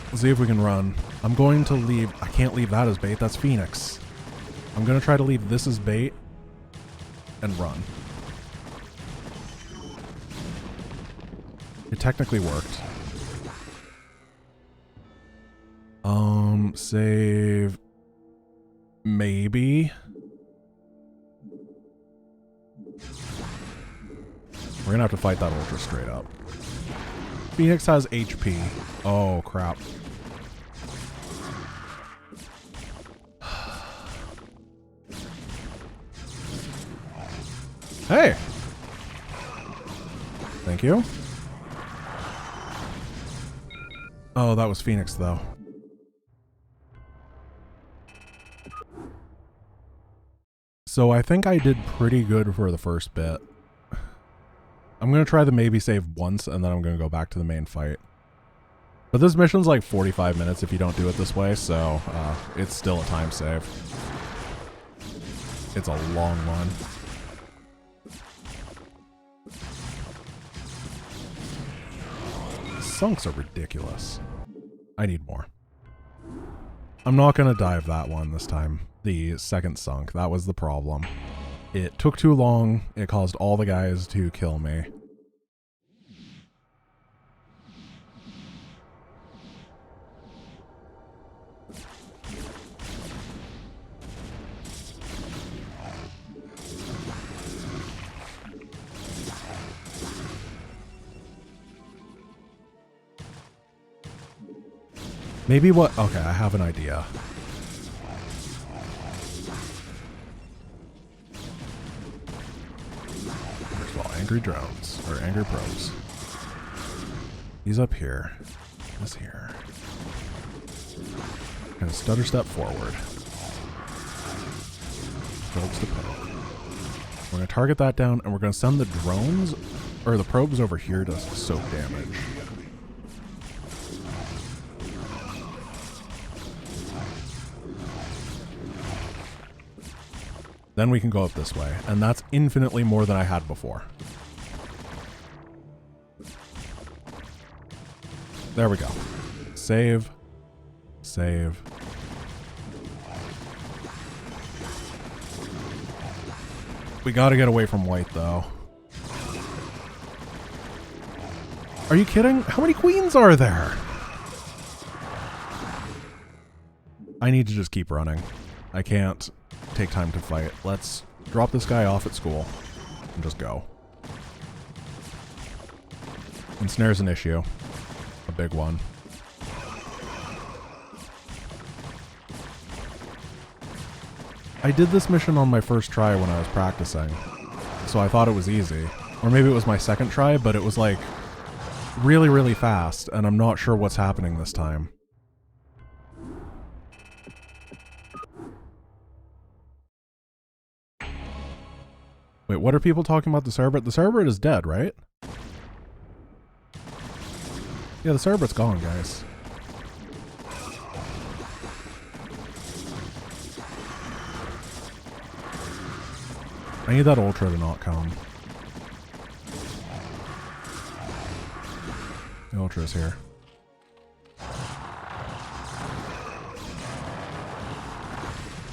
Let's see if we can run. I'm going to leave. I can't leave that as bait. That's Phoenix. I'm going to try to leave this as bait and run. It technically worked. Save. Maybe. We're gonna have to fight that Ultra straight up. Phoenix has HP. Oh, crap. Hey! Thank you. Oh, that was Phoenix, though. So I think I did pretty good for the first bit. I'm going to try the maybe save once, and then I'm going to go back to the main fight. But this mission's like 45 minutes if you don't do it this way, so it's still a time save. It's a long one. Sunks are ridiculous. I need more. I'm not going to dive that one this time. The second sunk. That was the problem. It took too long. It caused all the guys to kill me. Maybe what... Okay, I have an idea. First of all, angry drones, or angry probes. He's up here. This here. Gonna stutter step forward. Probes to poke. We're gonna target that down, and we're gonna send the drones, or the probes over here to soak damage. Then we can go up this way, and that's infinitely more than I had before. There we go. Save. Save. We gotta get away from white, though. Are you kidding? How many queens are there? I need to just keep running. I can't take time to fight. Let's drop this guy off at school and just go. Ensnare's an issue. A big one. I did this mission on my first try when I was practicing, so I thought it was easy. Or maybe it was my second try, but it was like really, really fast, and I'm not sure what's happening this time. Wait, what are people talking about the Cerebrit? The Cerebrit is dead, right? Yeah, the Cerebrit's gone, guys. I need that Ultra to not come. The Ultra's here.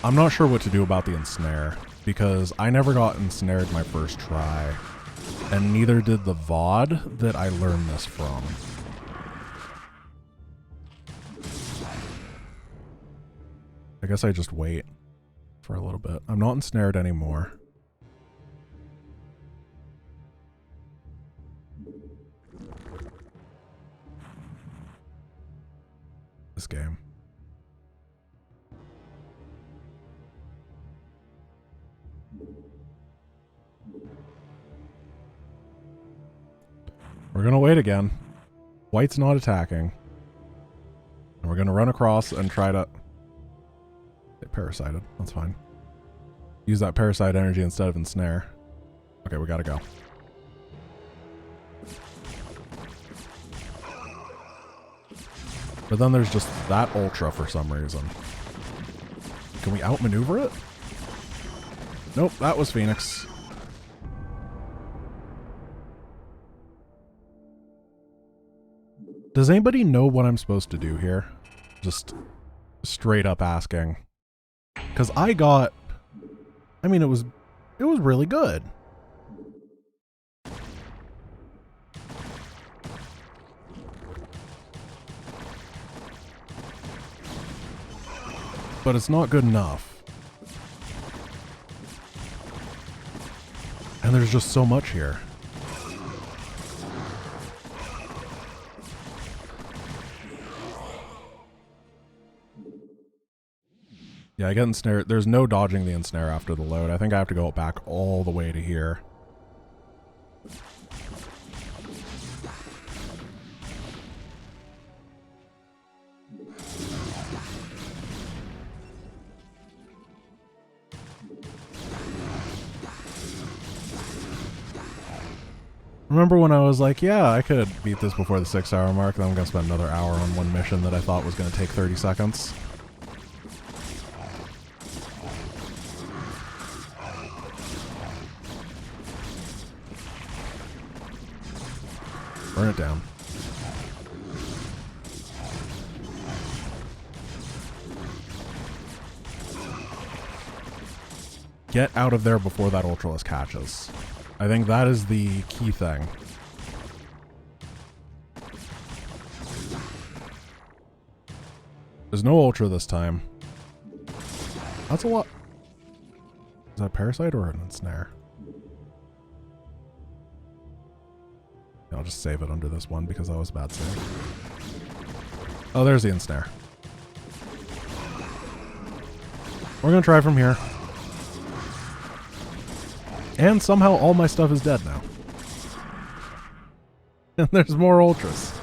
I'm not sure what to do about the Ensnare, because I never got ensnared my first try, and neither did the VOD that I learned this from. I guess I just wait for a little bit. I'm not ensnared anymore. This game. We're gonna wait again. White's not attacking. And we're gonna run across and try to... Get parasited. That's fine. Use that parasite energy instead of ensnare. Okay, we gotta go. But then there's just that Ultra for some reason. Can we outmaneuver it? Nope, that was Phoenix. Does anybody know what I'm supposed to do here? Just straight up asking. Because I got... I mean, it was really good. But it's not good enough. And there's just so much here. Yeah, I get ensnared. There's no dodging the ensnare after the load. I think I have to go back all the way to here. Remember when I was like, yeah, I could beat this before the 6-hour mark, then I'm going to spend another hour on one mission that I thought was going to take 30 seconds. Burn it down. Get out of there before that Ultralisk catches. I think that is the key thing. There's no Ultra this time. That's a lot. Is that a Parasite or an Ensnare? I'll just save it under this one because that was a bad save. Oh, there's the Ensnare. We're going to try from here. And somehow all my stuff is dead now. And there's more Ultras.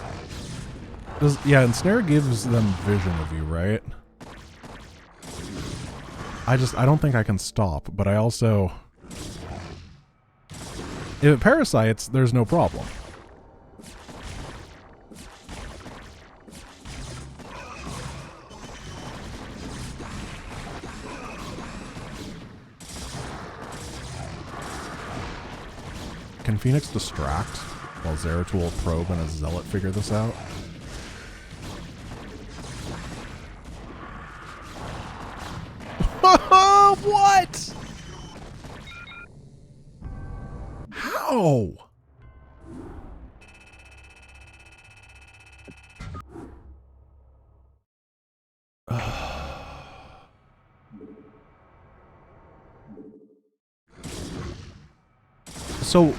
Yeah, Ensnare gives them vision of you, right? I don't think I can stop, but I also... If it parasites, there's no problem. Can Phoenix distract while Zeratul, Probe, and a Zealot figure this out? What? How? So,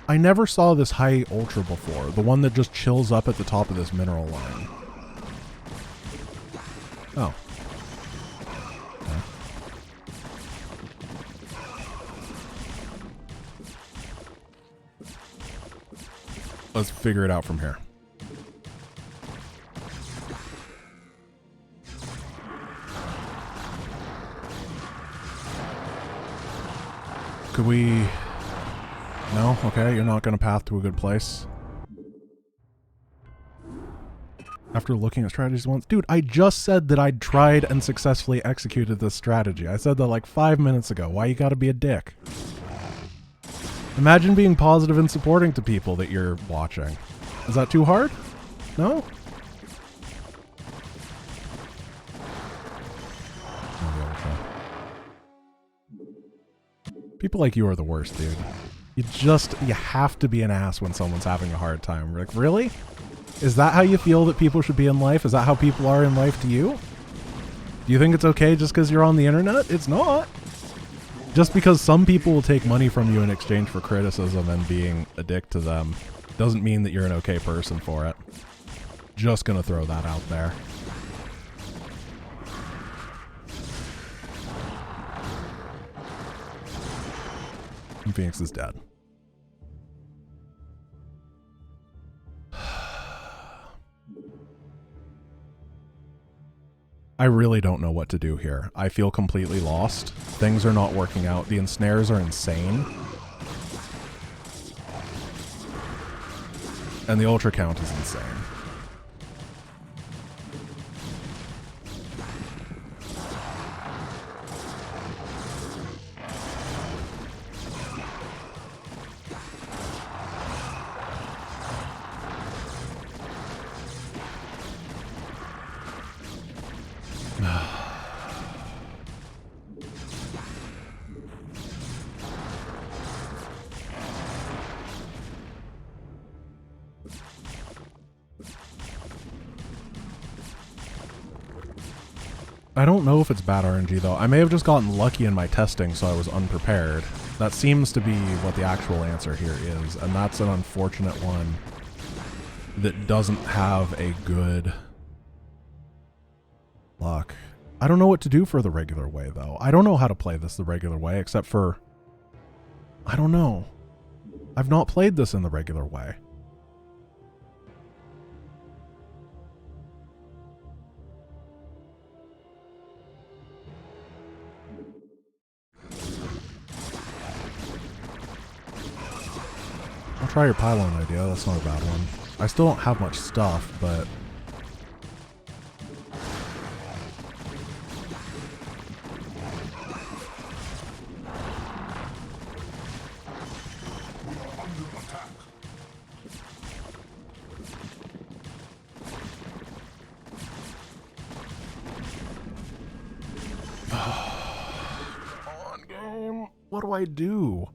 I never saw this high Ultra before. The one that just chills up at the top of this mineral line. Oh. Okay. Let's figure it out from here. Could we... No? Okay, you're not going to path to a good place. After looking at strategies once... Dude, I just said that I'd tried and successfully executed this strategy. I said that like 5 minutes ago. Why you gotta be a dick? Imagine being positive and supporting to people that you're watching. Is that too hard? No? People like you are the worst, dude. You have to be an ass when someone's having a hard time. Like, really? Is that how you feel that people should be in life? Is that how people are in life to you? Do you think it's okay just because you're on the internet? It's not. Just because some people will take money from you in exchange for criticism and being a dick to them doesn't mean that you're an okay person for it. Just gonna throw that out there. And Phoenix is dead. I really don't know what to do here. I feel completely lost. Things are not working out. The ensnares are insane. And the ultra count is insane. I don't know if it's bad RNG though. I may have just gotten lucky in my testing, so I was unprepared. That seems to be what the actual answer here is, and that's an unfortunate one that doesn't have a good luck. I don't know what to do for the regular way though. I don't know how to play this the regular way, except for... I don't know. I've not played this in the regular way. try your pylon idea. That's not a bad one. I still don't have much stuff, but... What do I do?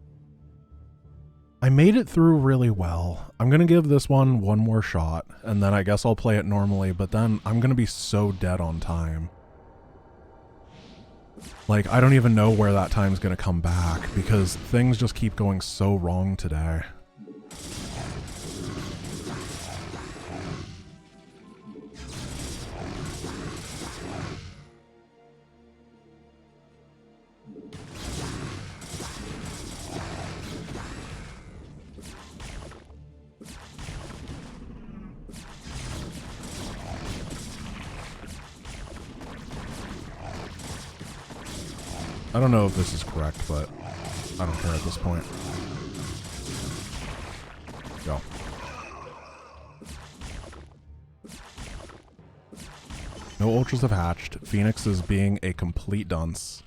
I made it through really well. I'm gonna give this one more shot, and then I guess I'll play it normally, but then I'm gonna be so dead on time. Like, I don't even know where that time's gonna come back, because things just keep going so wrong today. I don't know if this is correct, but I don't care at this point. Go. No ultras have hatched. Phoenix is being a complete dunce.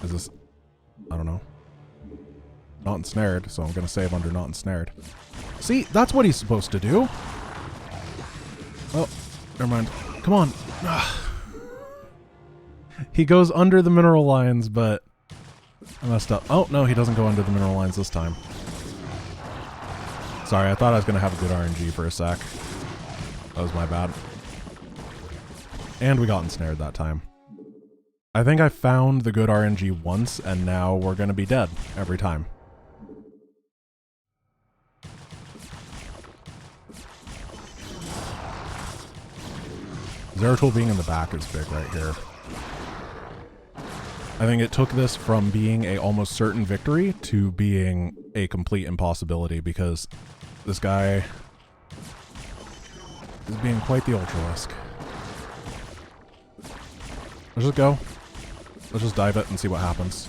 Is this... I don't know. Not ensnared, so I'm going to save under not ensnared. See, that's what he's supposed to do. Oh, never mind. Come on. He goes under the mineral lines, but I messed up. Oh, no, he doesn't go under the mineral lines this time. Sorry, I thought I was going to have a good RNG for a sec. That was my bad. And we got ensnared that time. I think I found the good RNG once, and now we're going to be dead every time. Zeratul being in the back is big right here. I think it took this from being a almost certain victory to being a complete impossibility, because this guy is being quite the ultralisk. Let's just go. Let's just dive it and see what happens.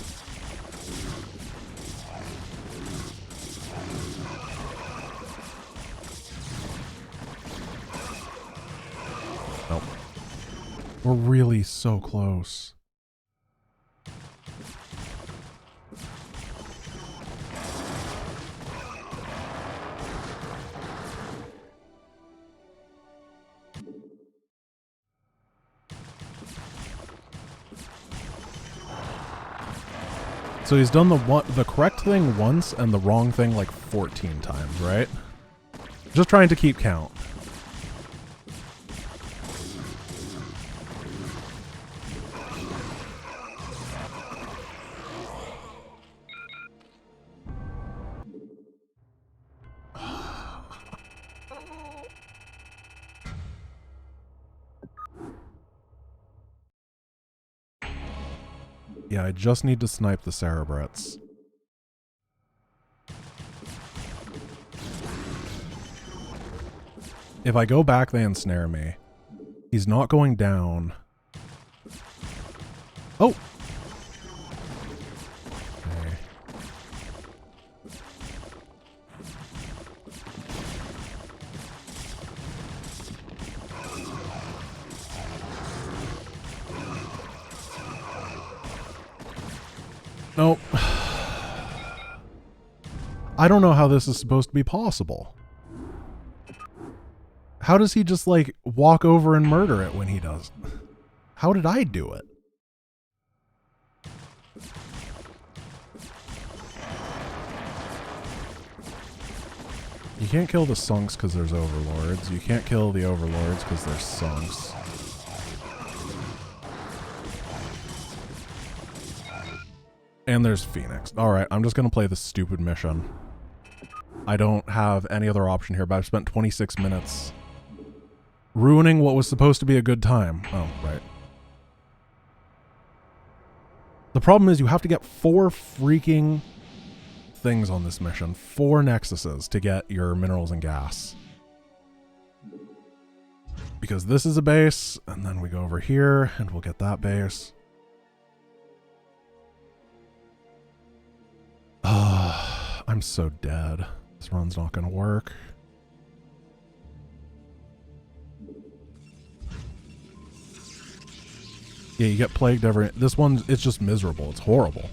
Nope. We're really so close. So he's done the correct thing once and the wrong thing like 14 times, right? Just trying to keep count. Yeah, I just need to snipe the Cerebrats. If I go back, they ensnare me. He's not going down. Oh! Okay. Nope. I don't know how this is supposed to be possible. How does he just, like, walk over and murder it when he does? How did I do it? You can't kill the Sunks because there's Overlords. You can't kill the Overlords because there's Sunks. And there's Phoenix. Alright, I'm just going to play this stupid mission. I don't have any other option here, but I've spent 26 minutes ruining what was supposed to be a good time. Oh, right. The problem is you have to get 4 freaking things on this mission. 4 nexuses to get your minerals and gas. Because this is a base, and then we go over here, and we'll get that base. I'm so dead. This run's not gonna work. Yeah, you get plagued every... This one, it's just miserable. It's horrible.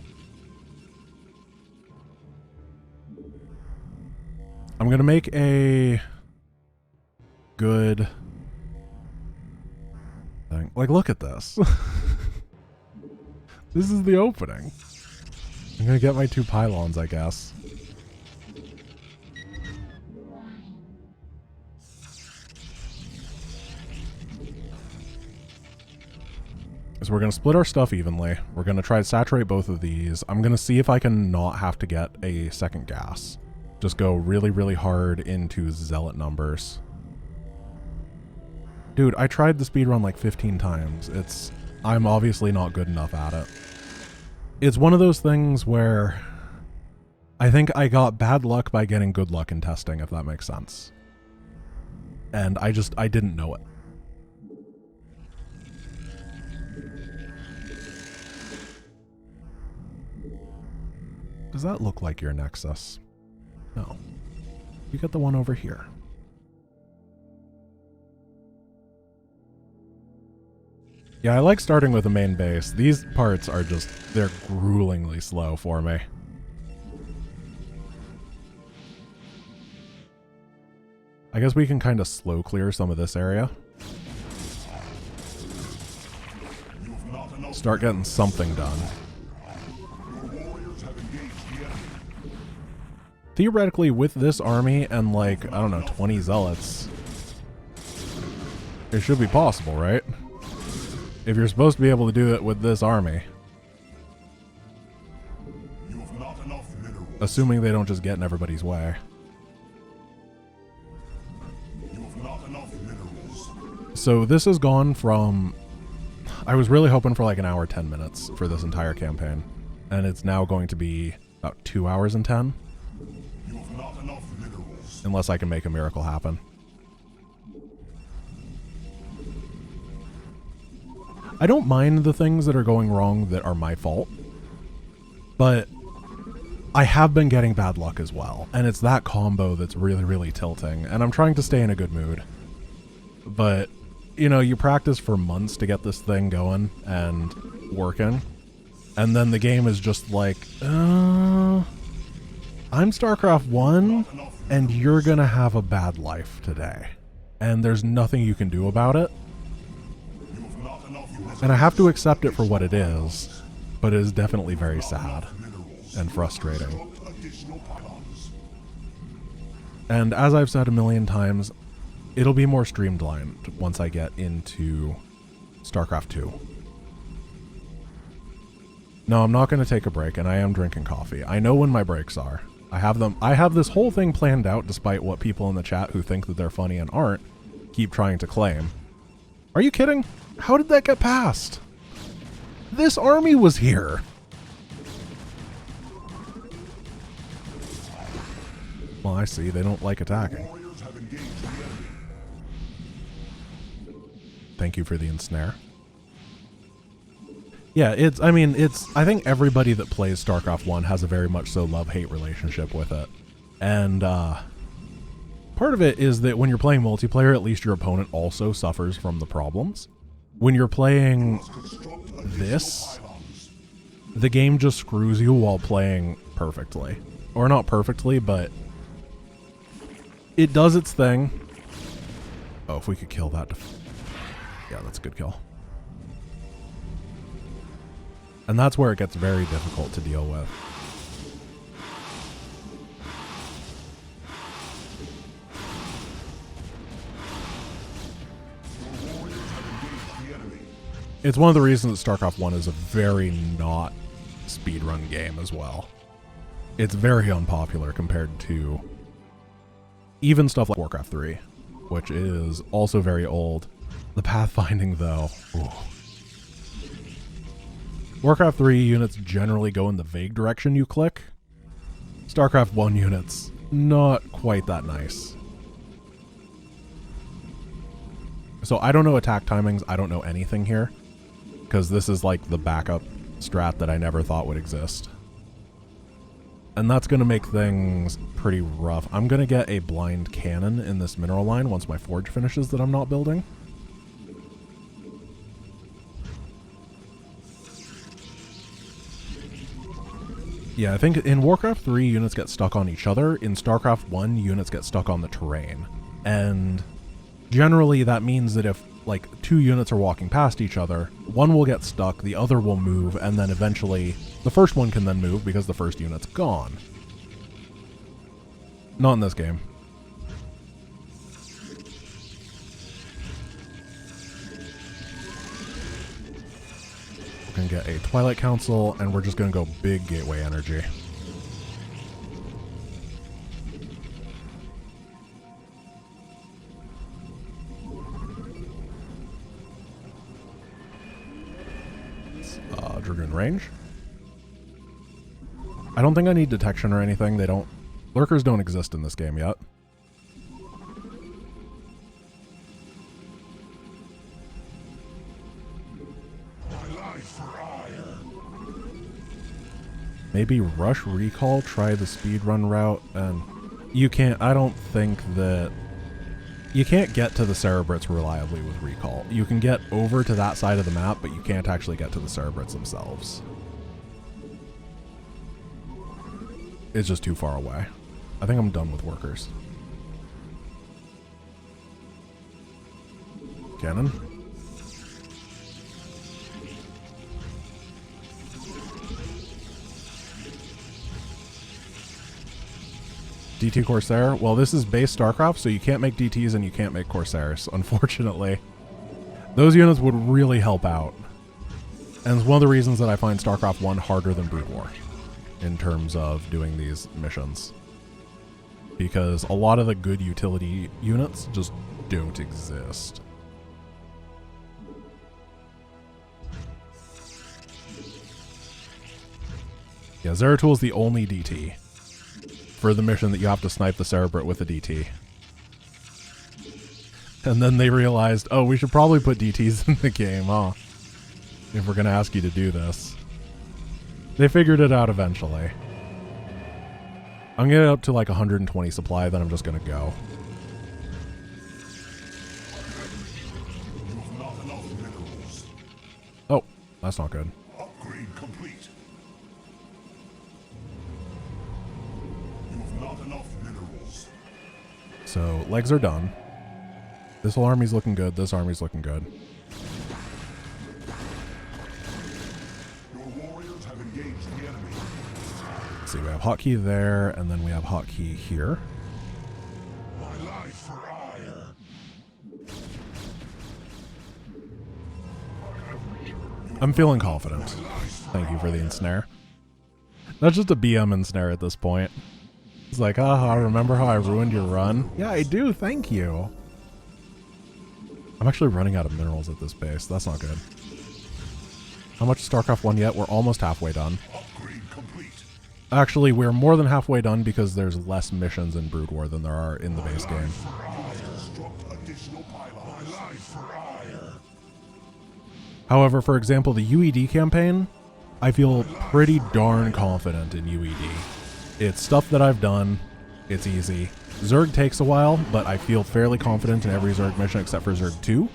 I'm gonna make a good thing. Like, look at this. This is the opening. I'm gonna get my 2 pylons, I guess. So we're going to split our stuff evenly. We're going to try to saturate both of these. I'm going to see if I can not have to get a second gas. Just go really, really hard into zealot numbers. Dude, I tried the speedrun like 15 times. I'm obviously not good enough at it. It's one of those things where I think I got bad luck by getting good luck in testing, if that makes sense. And I didn't know it. Does that look like your Nexus? No. You get the one over here. Yeah, I like starting with a main base. These parts are just, they're gruelingly slow for me. I guess we can kind of slow clear some of this area. Start getting something done. Theoretically, with this army and like, I don't know, 20 zealots, it should be possible, right? If you're supposed to be able to do it with this army. Assuming they don't just get in everybody's way. So this has gone from... I was really hoping for like an hour 10 minutes for this entire campaign. And it's now going to be about 2 hours and 10. Unless I can make a miracle happen. I don't mind the things that are going wrong that are my fault. But I have been getting bad luck as well. And it's that combo that's really, really tilting. And I'm trying to stay in a good mood. But, you know, you practice for months to get this thing going and working. And then the game is just like, I'm StarCraft 1, and you're gonna have a bad life today. And there's nothing you can do about it. And I have to accept it for what it is, but it is definitely very sad and frustrating. And as I've said a million times, it'll be more streamlined once I get into StarCraft 2. No, I'm not going to take a break, and I am drinking coffee. I know when my breaks are. I have them. I have this whole thing planned out, despite what people in the chat who think that they're funny and aren't keep trying to claim. Are you kidding? How did that get past? This army was here. Well, I see. They don't like attacking. Thank you for the ensnare. Yeah, I think everybody that plays StarCraft 1 has a very much so love-hate relationship with it. And, part of it is that when you're playing multiplayer, at least your opponent also suffers from the problems. When you're playing this, the game just screws you while playing perfectly. Or not perfectly, but it does its thing. Oh, if we could kill that. Yeah, that's a good kill. And that's where it gets very difficult to deal with. It's one of the reasons that StarCraft 1 is a very not speedrun game as well. It's very unpopular compared to even stuff like Warcraft 3, which is also very old. The pathfinding, though. Ooh. Warcraft 3 units generally go in the vague direction you click. StarCraft 1 units, not quite that nice. So I don't know attack timings, I don't know anything here. Because this is like the backup strat that I never thought would exist. And that's going to make things pretty rough. I'm going to get a blind cannon in this mineral line once my forge finishes that I'm not building. Yeah, I think in Warcraft 3, units get stuck on each other. In StarCraft 1, units get stuck on the terrain. And generally that means that if, like, 2 units are walking past each other, one will get stuck, the other will move, and then eventually the first one can then move because the first unit's gone. Not in this game. We're going to get a Twilight Council, and we're just going to go big gateway energy. Dragoon range. I don't think I need detection or anything. They don't... Lurkers don't exist in this game yet. Maybe rush recall, try the speedrun route, and you can't... I don't think that... You can't get to the Cerebrits reliably with recall. You can get over to that side of the map, but you can't actually get to the Cerebrits themselves. It's just too far away. I think I'm done with workers. Cannon. DT Corsair. Well, this is base StarCraft, so you can't make DTs and you can't make Corsairs, unfortunately. Those units would really help out. And it's one of the reasons that I find StarCraft 1 harder than Brood War in terms of doing these missions. Because a lot of the good utility units just don't exist. Yeah, Zeratul is the only DT for the mission that you have to snipe the Cerebrit with a DT. And then they realized, oh, we should probably put DTs in the game, huh? If we're going to ask you to do this. They figured it out eventually. I'm getting up to like 120 supply, then I'm just going to go. Oh, that's not good. Upgrade complete. You have not enough minerals. So, legs are done. This whole army's looking good. This army's looking good. Your warriors have engaged the enemy. Let's see, we have hotkey there, and then we have hotkey here. My life for ire. I'm feeling confident. Thank you for the ensnare. That's just a BM ensnare at this point. It's like, haha, remember how I ruined your run? Yeah, I do, thank you. I'm actually running out of minerals at this base. That's not good. How much is StarCraft 1 yet? We're almost halfway done. Upgrade complete. Actually, we're more than halfway done because there's less missions in Brood War than there are in the base game. Construct additional pylons. My life for ire. However, for example, the UED campaign, I feel pretty darn confident in UED. It's stuff that I've done. It's easy. Zerg takes a while, but I feel fairly confident in every Zerg mission except for Zerg 2.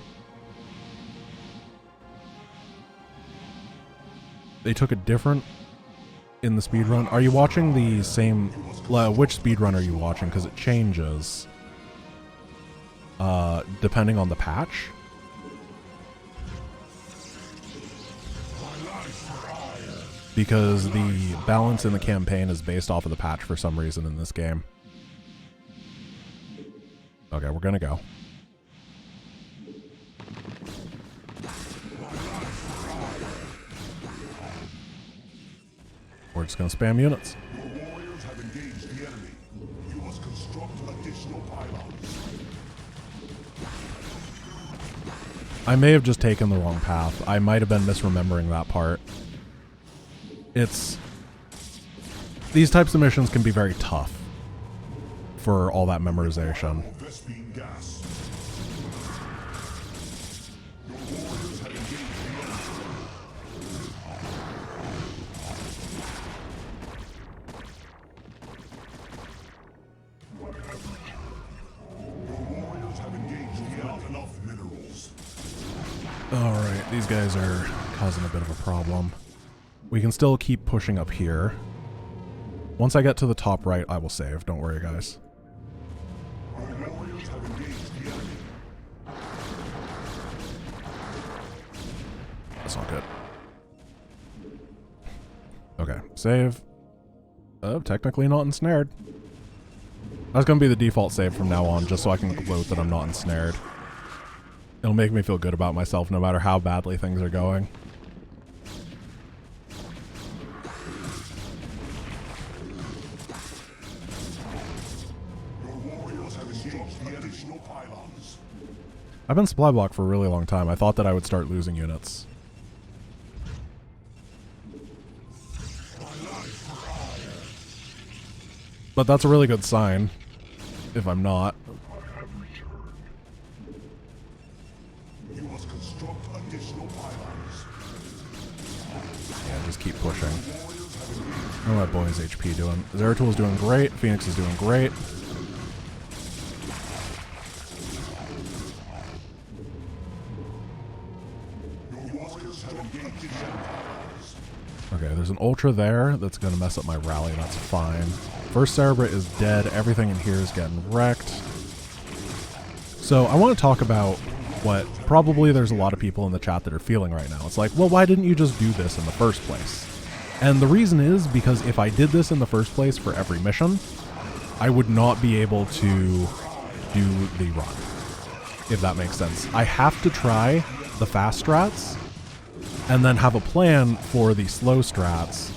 They took a different in the speedrun. Are you watching the same... which speedrun are you watching? Because it changes depending on the patch. Because the balance in the campaign is based off of the patch for some reason in this game. Okay, we're gonna go. We're just gonna spam units. Your warriors have engaged the enemy. You must construct additional pylons. I may have just taken the wrong path. I might have been misremembering that part. It's... These types of missions can be very tough for all that memorization. Vespine gas. Your warriors have engaged the enemy. Alright, these guys are causing a bit of a problem. We can still keep pushing up here. Once I get to the top right, I will save. Don't worry, guys. That's not good. Okay, save. Technically not ensnared. That's going to be the default save from now on, just so I can gloat that I'm not ensnared. It'll make me feel good about myself no matter how badly things are going. I've been supply blocked for a really long time. I thought that I would start losing units. But that's a really good sign, if I'm not. Yeah, just keep pushing. How are my boys' HP doing? Zeratul doing great. Phoenix is doing great. Okay, there's an Ultra there that's going to mess up my rally. That's fine. First Cerebrate is dead. Everything in here is getting wrecked. So I want to talk about what probably there's a lot of people in the chat that are feeling right now. It's like, well, why didn't you just do this in the first place? And the reason is because if I did this in the first place for every mission, I would not be able to do the run, if that makes sense. I have to try the fast strats and then have a plan for the slow strats,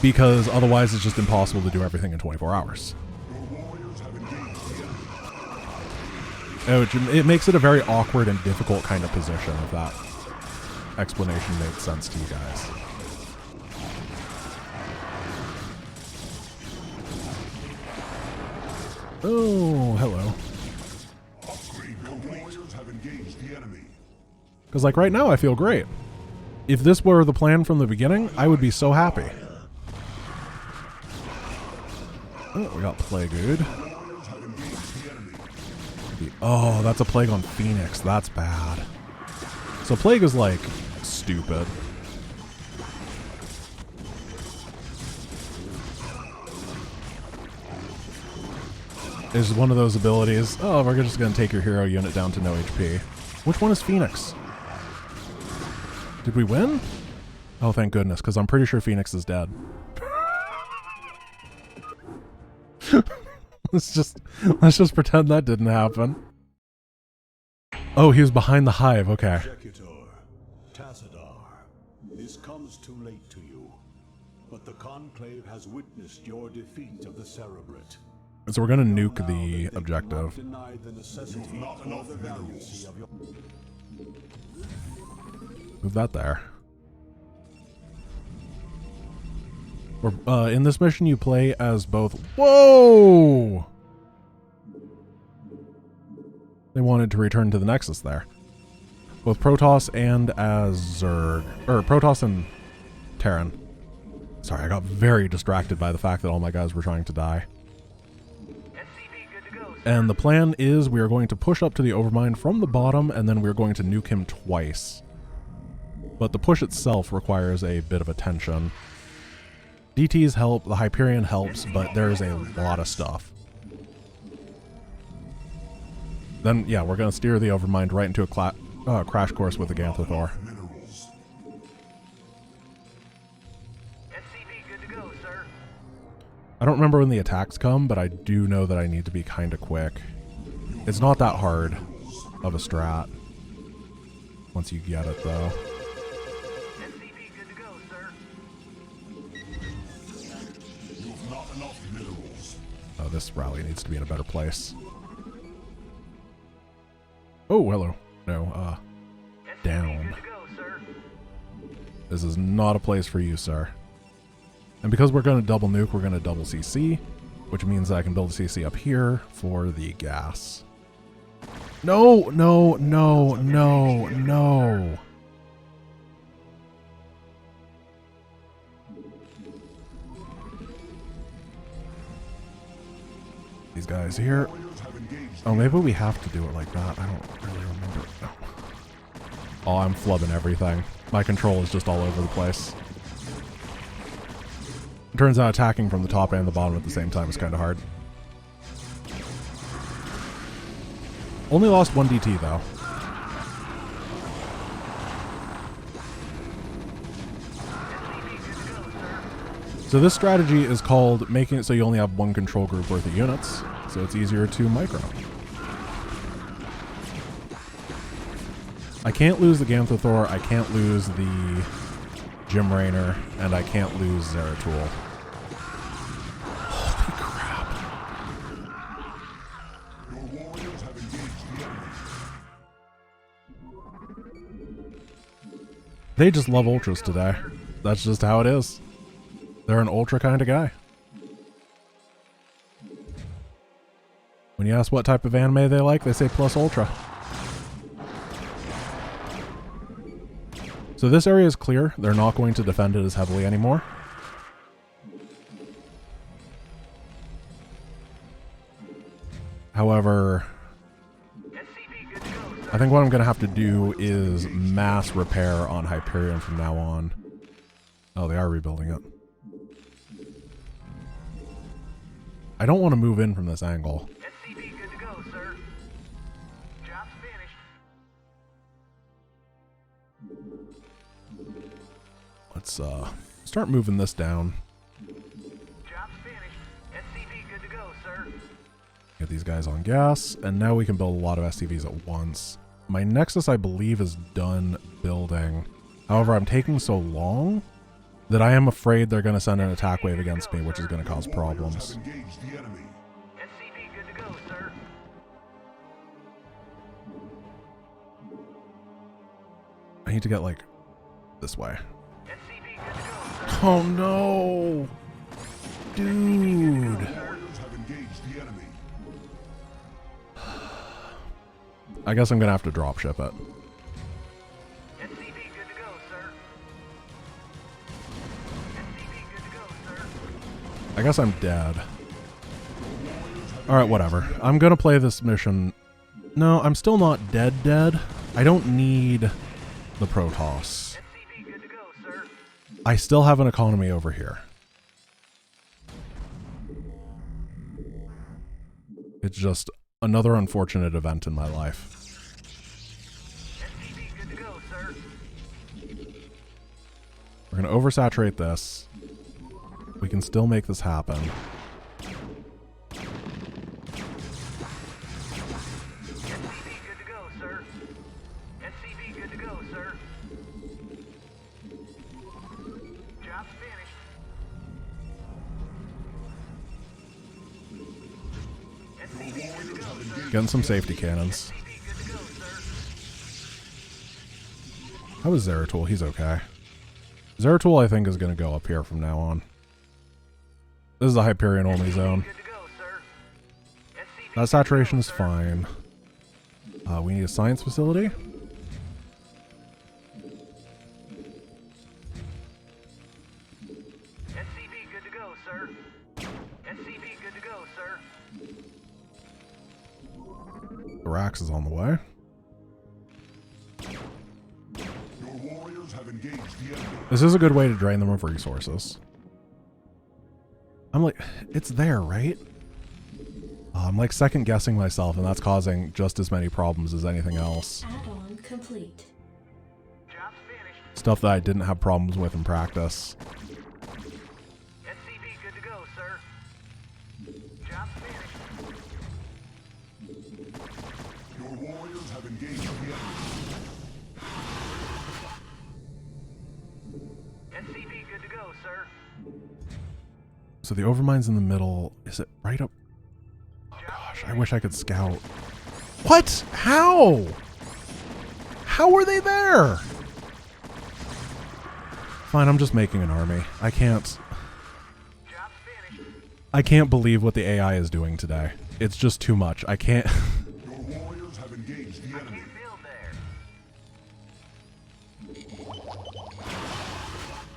because otherwise it's just impossible to do everything in 24 hours. It makes it a very awkward and difficult kind of position, if that explanation makes sense to you guys. Oh, hello. Because, like, right now I feel great. If this were the plan from the beginning, I would be so happy. Oh, we got Plagued. Oh, that's a Plague on Phoenix. That's bad. So Plague is, like, stupid. Is one of those abilities. Oh, we're just going to take your hero unit down to no HP. Which one is Phoenix? Did we win? Oh, thank goodness, because I'm pretty sure Phoenix is dead. let's just pretend that didn't happen. Oh, he was behind the hive. Okay. Executor, Tassadar, this comes too late to you, but the Conclave has witnessed your defeat of the Cerebrate. So we're gonna nuke the objective. Move that there. In this mission, you play as both. Whoa! They wanted to return to the Nexus there. Both Protoss and as Zerg, or Protoss and Terran. Sorry, I got very distracted by the fact that all my guys were trying to die. And the plan is we are going to push up to the Overmind from the bottom, and then we're going to nuke him twice. But the push itself requires a bit of attention. DTs help, the Hyperion helps, but there's a lot of stuff. Then, yeah, we're going to steer the Overmind right into a crash course with the Ganthathor. I don't remember when the attacks come, but I do know that I need to be kind of quick. It's not that hard of a strat once you get it, though. Oh, this rally needs to be in a better place. Oh, hello. No, down. This is not a place for you, sir. And because we're going to double nuke, we're going to double CC, which means I can build a CC up here for the gas. No, no, no, no, no. These guys here. Oh, maybe we have to do it like that. I don't really remember. No. Oh, I'm flubbing everything. My control is just all over the place. It turns out attacking from the top and the bottom at the same time is kind of hard. Only lost 1 DT though. So this strategy is called making it so you only have 1 control group worth of units, so it's easier to micro. I can't lose the Ganthothor, I can't lose the Gym Rainer, and I can't lose Zeratul. Holy crap. Your warriors have engaged the enemy. They just love ultras today. That's just how it is. They're an ultra kind of guy. When you ask what type of anime they like, they say plus ultra. So this area is clear. They're not going to defend it as heavily anymore. However, I think what I'm going to have to do is mass repair on Hyperion from now on. Oh, they are rebuilding it. I don't want to move in from this angle. SCV good to go, sir. Job's finished. Let's start moving this down. Job's finished. SCV good to go, sir. Get these guys on gas, and now we can build a lot of SCVs at once. My Nexus, I believe, is done building. However, I'm taking so long that I am afraid they're going to send an attack wave against me, which is going to cause problems. Have engaged the enemy. SCV good to go, sir. I need to get, like, this way. SCV good to go, sir. Oh, no! Dude! Warriors have engaged the enemy. I guess I'm going to have to drop ship it. SCV good to go, sir. SCV good to go, sir. I guess I'm dead. Alright, whatever. I'm going to play this mission. No, I'm still not dead. I don't need the Protoss. SCV good to go, sir. I still have an economy over here. It's just another unfortunate event in my life. SCV good to go, sir. We're going to oversaturate this. We can still make this happen. SCV good to go, sir. SCV good to go, sir. Job's finished. SCV good to go, sir. Getting some safety cannons. SCV good to go, sir. How is Zeratul? He's okay. Zeratul, I think, is going to go up here from now on. This is a Hyperion only zone. Good to go, sir. SCV That saturation is fine. We need a science facility. SCV good to go, sir. SCV good to go, sir. The Rax is on the way. Your warriors have engaged the enemy. This is a good way to drain them of resources. I'm like, it's there, right? I'm like second guessing myself, and that's causing just as many problems as anything else. Add-on complete. Job's finished. Stuff that I didn't have problems with in practice. SCV good to go, sir. Job's finished. Your warriors have engaged the enemy. SCV good to go, sir. So the Overmind's in the middle. Is it right up? Oh gosh, I wish I could scout. What? How? How were they there? Fine, I'm just making an army. I can't believe what the AI is doing today. It's just too much. I can't. Your warriors have engaged the enemy.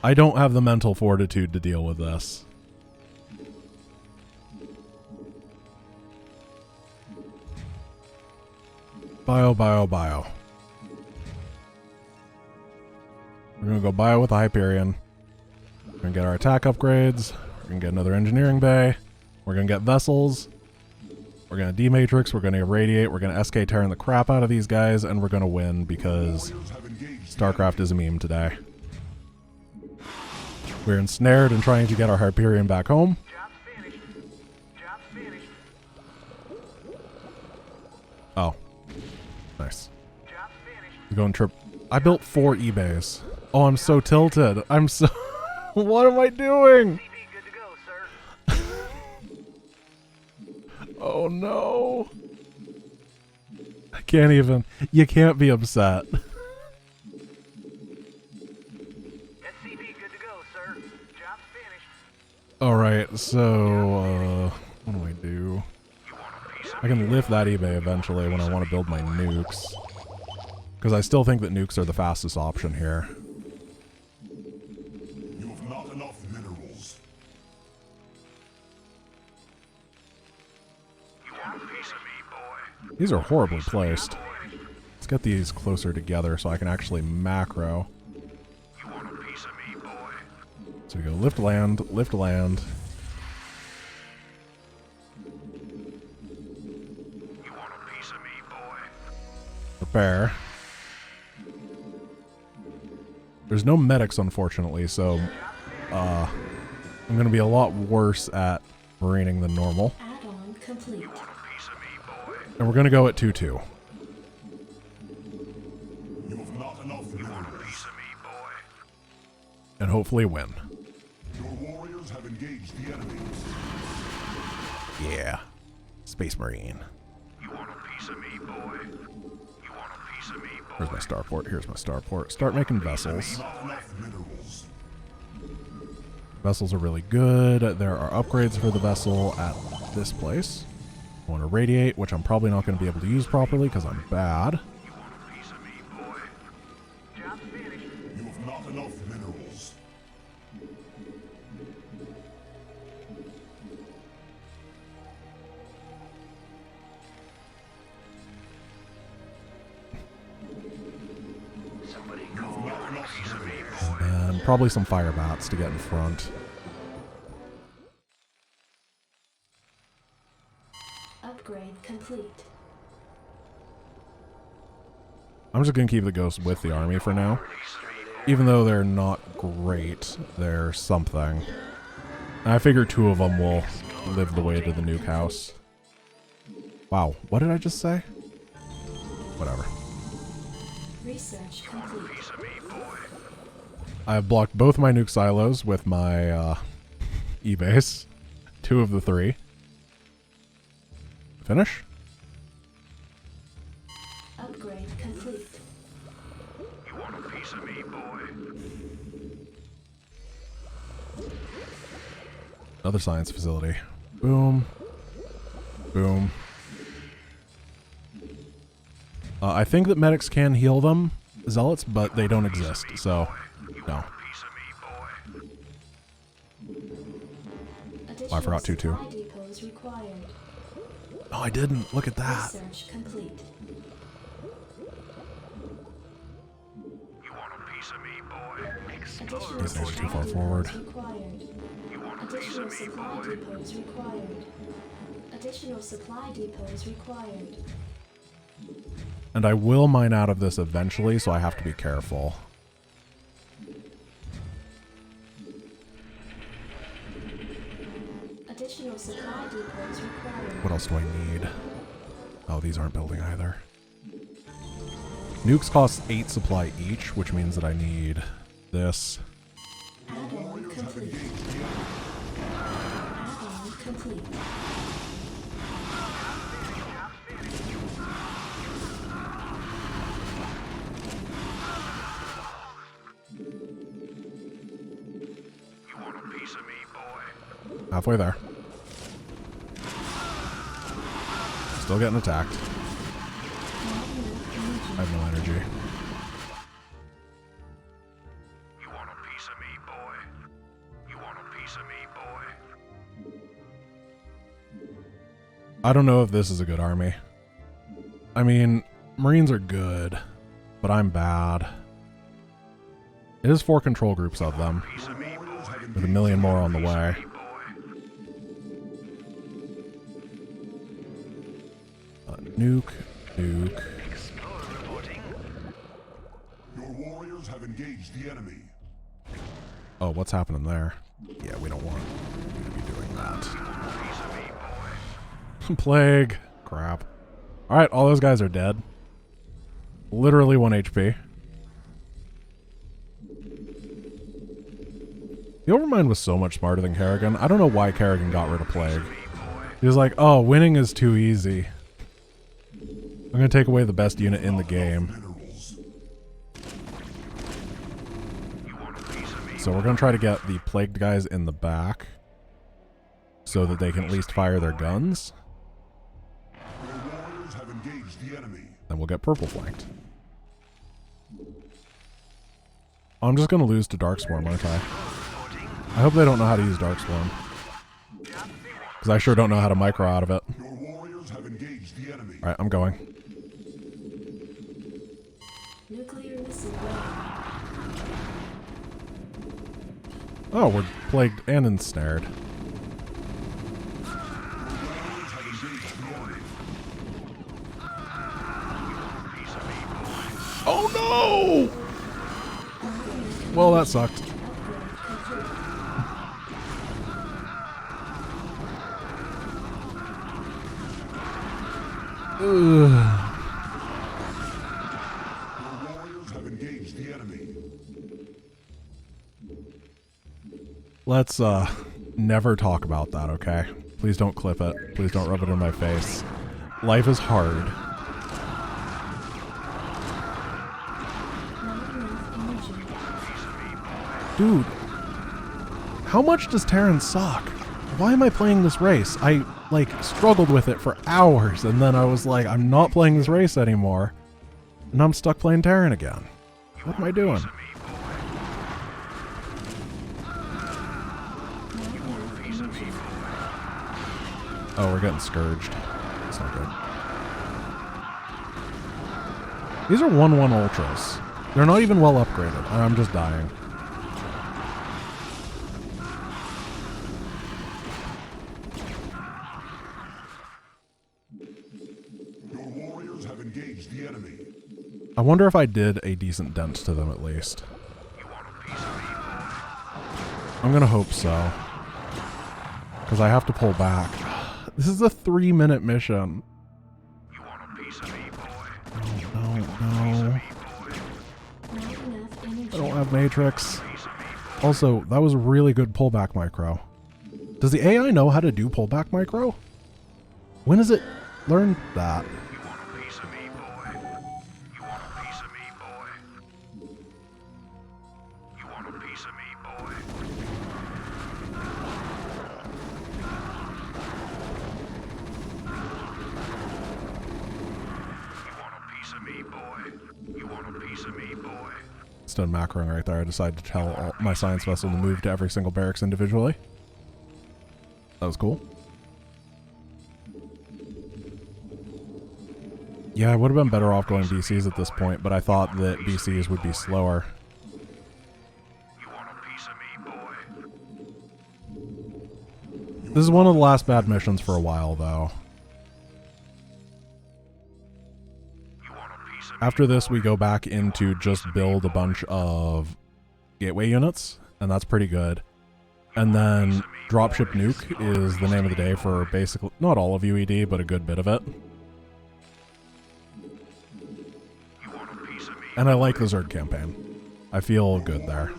I don't have the mental fortitude to deal with this. Bio. We're going to go bio with the Hyperion. We're going to get our attack upgrades. We're going to get another engineering bay. We're going to get vessels. We're going to D-Matrix. We're going to irradiate. We're going to SK Terran the crap out of these guys, and we're going to win because StarCraft is a meme today. We're ensnared and trying to get our Hyperion back home. Job's finished. Job's finished. Oh. Nice. Job's finished. We're going trip. I built 4 eBays. Oh, I'm so tilted. I'm so... What am I doing? TV good to go, sir. Oh no. I can't even. You can't be upset. SCV good to go, sir. Job's finished. Alright, so, what do I do? I can lift that eBay eventually when I want to build my nukes. Because I still think that nukes are the fastest option here. You have not enough minerals. You want a piece of me, boy? These are horribly placed. Let's get these closer together so I can actually macro. You want a piece of me, boy? So we go lift land, lift land. You want a piece of me, boy? Repair. There's no medics, unfortunately, so I'm going to be a lot worse at marining than normal. Add-on complete. You want a piece of me, boy? And we're going to go at 2-2. You have not enough You want a minerals. piece of me, boy? And hopefully win. Your warriors have engaged the enemy. Yeah. Space Marine. You want a piece of me, boy? You want a piece of me, boy? Here's my starport. Here's my starport. Start making vessels. Not enough minerals. Vessels are really good. There are upgrades for the vessel at this place. I want to radiate, which I'm probably not going to be able to use properly because I'm bad. You want a piece of me, boy? Job's finished. You have not enough minerals. Somebody call for a piece of me, boy. And probably some fire bats to get in front. Upgrade complete. I'm just going to keep the ghosts with the army for now. Even though they're not great, they're something. And I figure 2 of them will live the way to the nuke house. Wow, what did I just say? Whatever. Research complete. I've blocked both my nuke silos with my E-base. 2 of the 3. Finish? Upgrade complete. You want a piece of me, boy? Another science facility. Boom. Boom. I think that medics can heal them, zealots, but they don't exist, so no. Piece of me, boy. Additional I forgot 2-2. supply depots required. No, I didn't. Look at that. Research complete. You want a piece of me, boy? Additional These guys are too supply far forward. depots required. You want a piece Additional of me, supply boy? depots required. Additional supply depots required. And I will mine out of this eventually, so I have to be careful. Additional supply depots required. What else do I need? Oh, these aren't building either. Nukes cost 8 supply each, which means that I need this. Add-on complete. Add-on complete. You want a piece of me, boy? Halfway there. Still getting attacked. I have no energy. You want a piece of me, boy? You want a piece of me, boy? I don't know if this is a good army. I mean, Marines are good, but I'm bad. It is 4 control groups of them, with a million more on the way. Nuke. Your warriors have engaged the enemy. Oh, what's happening there? Yeah, we don't want you to be doing that. Plague. Crap. Alright, all those guys are dead. Literally 1 HP. The Overmind was so much smarter than Kerrigan. I don't know why Kerrigan got rid of Plague. He was like, oh, winning is too easy. I'm going to take away the best unit in the game. So we're going to try to get the Plagued guys in the back so that they can at least fire their guns. Then we'll get purple flanked. I'm just going to lose to Darkswarm, aren't I? I hope they don't know how to use Darkswarm. Because I sure don't know how to micro out of it. Alright, I'm going. Nuclear missile ready. Oh, we're plagued and ensnared. Oh no! Well, that sucked. Ugh. Let's never talk about that, okay? Please don't clip it. Please don't rub it in my face. Life is hard. Dude, how much does Terran suck? Why am I playing this race? I, like, struggled with it for hours, and then I was like, I'm not playing this race anymore. And I'm stuck playing Terran again. What am I doing? Oh, we're getting scourged. That's not good. These are 1-1 ultras. They're not even well upgraded. I'm just dying. Your warriors have engaged the enemy. I wonder if I did a decent dent to them at least. I'm gonna hope so. Because I have to pull back. This is a 3-minute mission. No. I don't have Matrix. Also, that was a really good pullback micro. Does the AI know how to do pullback micro? When has it learned that? It's done macroing right there. I decided to tell all my science vessel to move to every single barracks individually. That was cool. Yeah, I would have been better off going BCs at this point, but I thought that BCs would be slower. This is one of the last bad missions for a while, though. After this, we go back into just build a bunch of gateway units, and that's pretty good. And then Dropship Nuke is the name of the day for basically, not all of UED, but a good bit of it. And I like the Zerg campaign. I feel good there.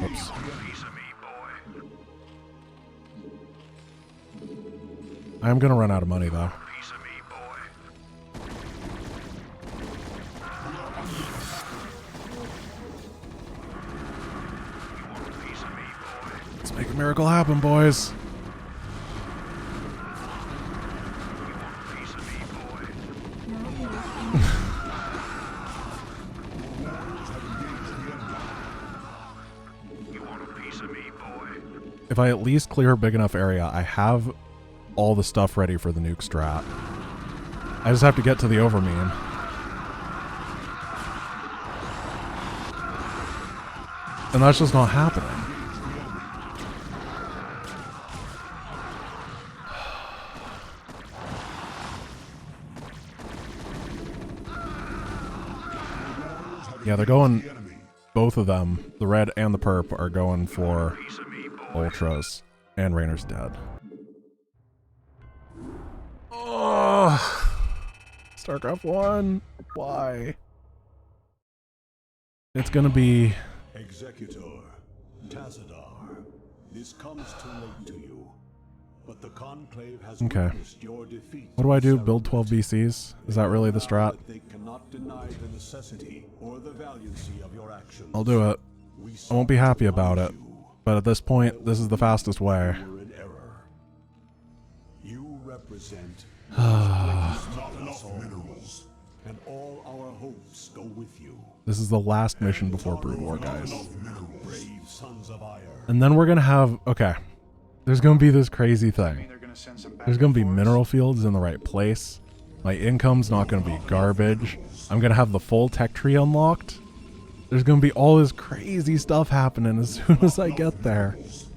Oops. I'm gonna run out of money though. Let's make a miracle happen, boys. if I at least clear a big enough area, I have all the stuff ready for the nuke strat. I just have to get to the overmean. And that's just not happening. Yeah, they're going, both of them, the red and the perp, are going for ultras, and Rainer's dead. Oh, StarCraft 1, why? It's gonna be... Executor, Tassadar, this comes too late to you, but the Conclave has witnessed your defeat. What do I do? Build 12 BCs? Is that really the strat? They cannot deny the necessity or the valiancy of your actions. I'll do it. I won't be happy about it, but at this point, this is the fastest way. You were in error. You represent not enough minerals, and all our hopes go with you. This is the last mission before Brood War, guys. Brave sons of Ire. And then we're gonna have... Okay. There's gonna be this crazy thing. There's gonna be mineral fields in the right place. My income's not gonna be garbage. I'm gonna have the full tech tree unlocked. There's gonna be all this crazy stuff happening as soon as I get there.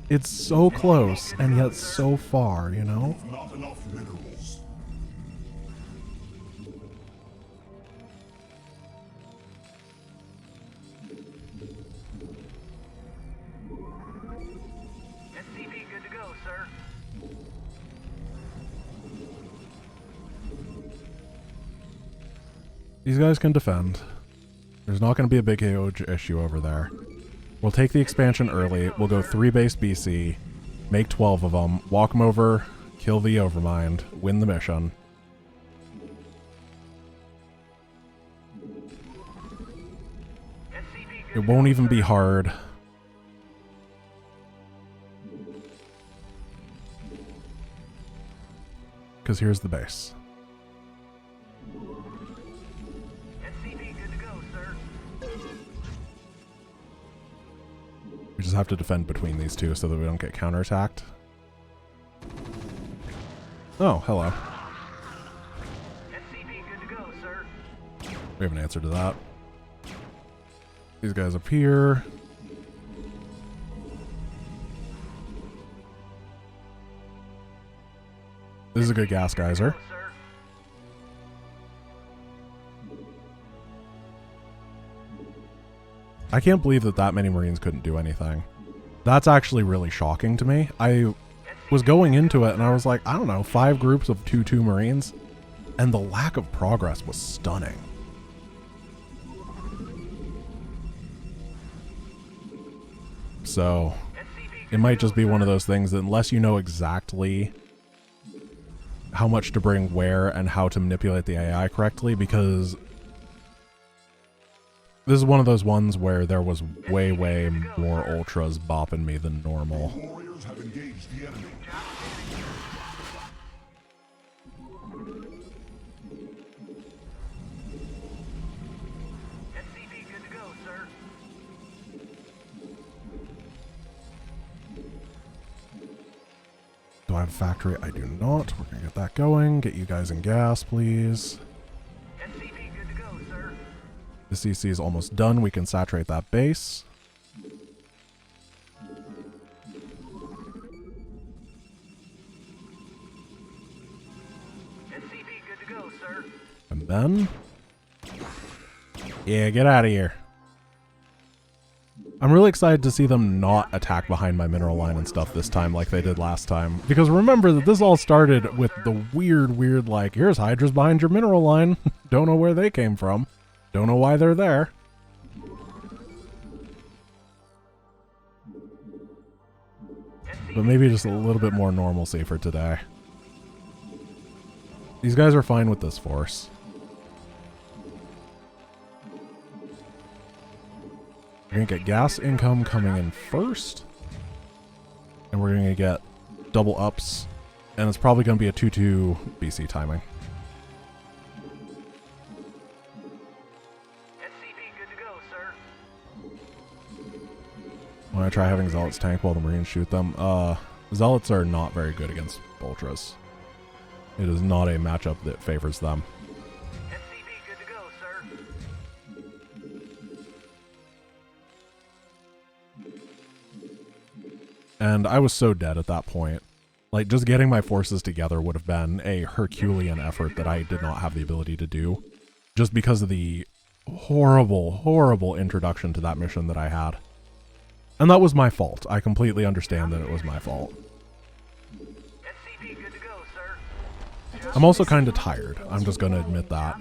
It's so close, and yet so far, you know? Not enough minerals. SCV good to go, sir. These guys can defend. There's not going to be a big huge issue over there. We'll take the expansion early. We'll go 3 base BC, make 12 of them, walk them over, kill the Overmind, win the mission. It won't even be hard. Because here's the base. SCV good to go, sir. We just have to defend between these two so that we don't get counterattacked. Oh, hello. SCV good to go, sir. We have an answer to that. These guys up here. This is a good gas geyser. Go, sir. I can't believe that that many Marines couldn't do anything. That's actually really shocking to me. I was going into it and I was like, I don't know, 5 groups of 2-2 Marines, and the lack of progress was stunning. So it might just be one of those things that unless you know exactly how much to bring where and how to manipulate the AI correctly, because this is one of those ones where there was way more ultras bopping me than normal. Warriors have engaged the enemy. SCV good to go, sir. Do I have a factory? I do not. We're gonna get that going. Get you guys in gas, please. SCV good to go, sir. The CC is almost done. We can saturate that base. SCV good to go, sir. And then... yeah, get out of here. I'm really excited to see them not attack behind my mineral line and stuff this time like they did last time. Because remember that this all started with the weird, like, here's Hydras behind your mineral line. Don't know where they came from. Don't know why they're there. But maybe just a little bit more normalcy for today. These guys are fine with this force. We're going to get gas income coming in first. And we're going to get double ups. And it's probably going to be a 2-2 BC timing. SCV good to go, sir. When I try having Zealots tank while the Marines shoot them, Zealots are not very good against Ultras. It is not a matchup that favors them. SCV good to go, sir. And I was so dead at that point. Like, just getting my forces together would have been a Herculean effort that I did not have the ability to do. Just because of the horrible, horrible introduction to that mission that I had. And that was my fault. I completely understand that it was my fault. SCV good to go, sir. I'm also kind of tired. I'm just going to admit that.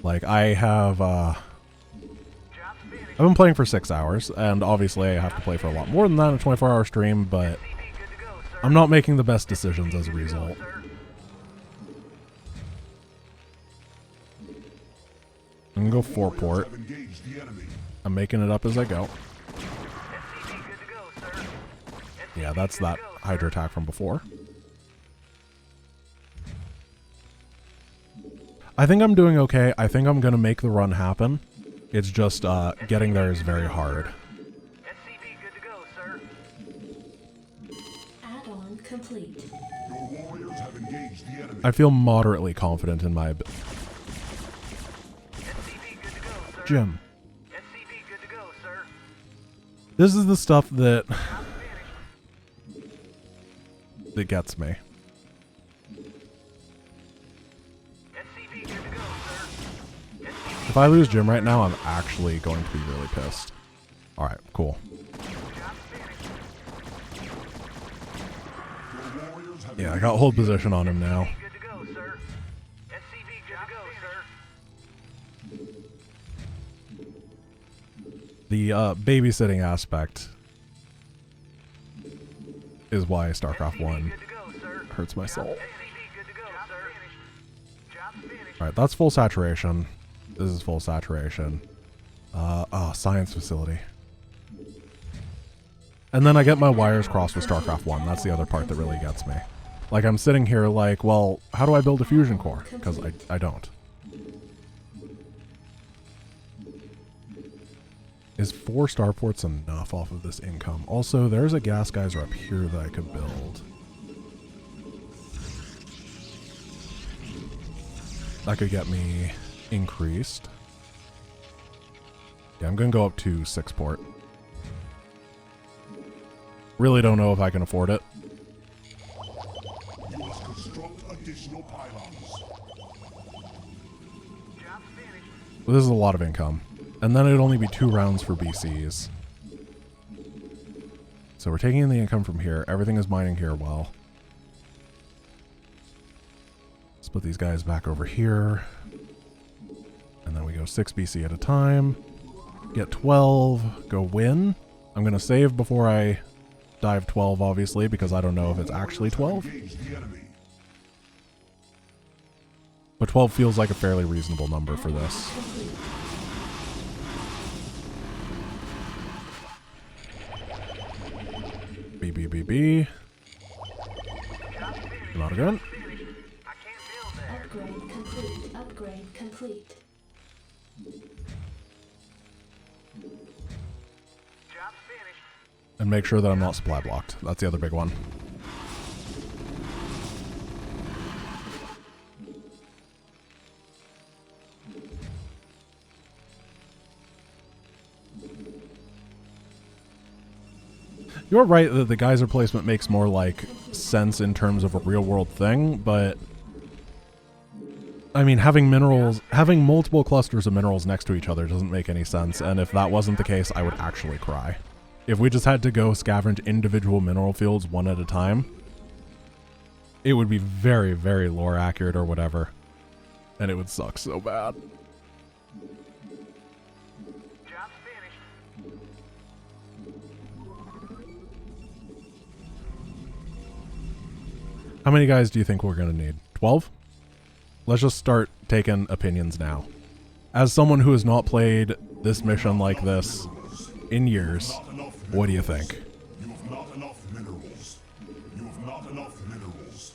Like, I've been playing for 6 hours, and obviously I have to play for a lot more than that in a 24-hour stream, but I'm not making the best decisions as a result. I'm going to go 4-port. I'm making it up as I go. Yeah, that's that Hydra attack from before. I think I'm doing okay. I think I'm going to make the run happen. It's just getting there is very hard. SCV good to go, sir. Add-on complete. Your warriors have engaged the enemy. I feel moderately confident in my SCV good to go, sir. Jim. SCV good to go, sir. This is the stuff that that gets me. SCV good to go, sir. SCV If I lose Jim right now, I'm actually going to be really pissed. Alright, cool. Yeah, I got hold position on him now. good to go, sir. SCV good to go, sir. The babysitting aspect is why StarCraft 1 Good to go, sir. hurts my soul. SCV good to go, sir. Job finished. Alright, that's full saturation. This is full saturation. Science facility. And then I get my wires crossed with StarCraft 1. That's the other part that really gets me. Like, I'm sitting here like, well, how do I build a fusion core? Because I don't. Is 4 starports enough off of this income? Also, there's a gas geyser up here that I could build. That could get me increased. Yeah, I'm going to go up to 6 port. Really don't know if I can afford it. You must construct additional pylons. Job finished. But this is a lot of income. And then it'd only be 2 rounds for BCs. So we're taking in the income from here. Everything is mining here well. Let's put these guys back over here. And then we go 6 BC at a time. Get 12. Go win. I'm going to save before I dive 12, obviously, because I don't know if it's actually 12. Engage the enemy. But 12 feels like a fairly reasonable number for this. BBBB. Not again. I can't build that. Upgrade complete. Upgrade complete. Job finished. And make sure that I'm not supply blocked. That's the other big one. You're right that the geyser placement makes more like sense in terms of a real world thing, but I mean, having multiple clusters of minerals next to each other doesn't make any sense, and if that wasn't the case, I would actually cry. If we just had to go scavenge individual mineral fields one at a time, it would be very, very lore accurate or whatever, and it would suck so bad. Job finished. How many guys do you think we're going to need? 12? Let's just start taking opinions now. As someone who has not played this mission like this in years, what do you think? You have not enough minerals. You have not enough minerals.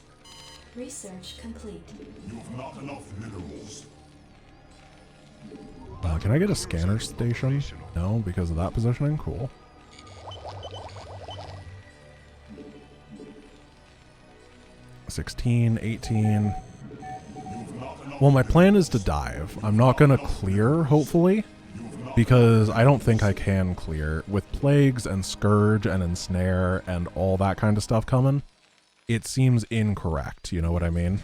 Research complete. You have not enough minerals. Can I get a scanner station? No, because of that positioning? Cool. 16, 18. Well, my plan is to dive. I'm not going to clear, hopefully, because I don't think I can clear. With Plagues and Scourge and Ensnare and all that kind of stuff coming, it seems incorrect, you know what I mean?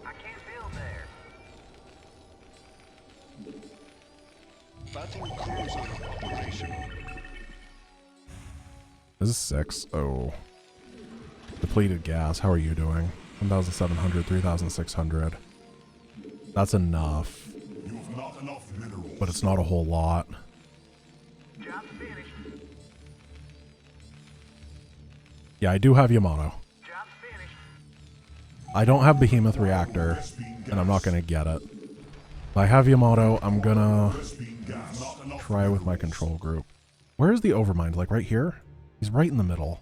I can't build there. Battle cruiser operational. This is 6. Oh. Depleted gas. How are you doing? 1,700, 3,600. That's enough. You've not enough minerals. But it's not a whole lot. Job's finished. Yeah, I do have Yamato. Job's finished. I don't have Behemoth Reactor, and I'm not going to get it. I have Yamato. I'm going to try with my control group. Where is the Overmind? Like right here? He's right in the middle.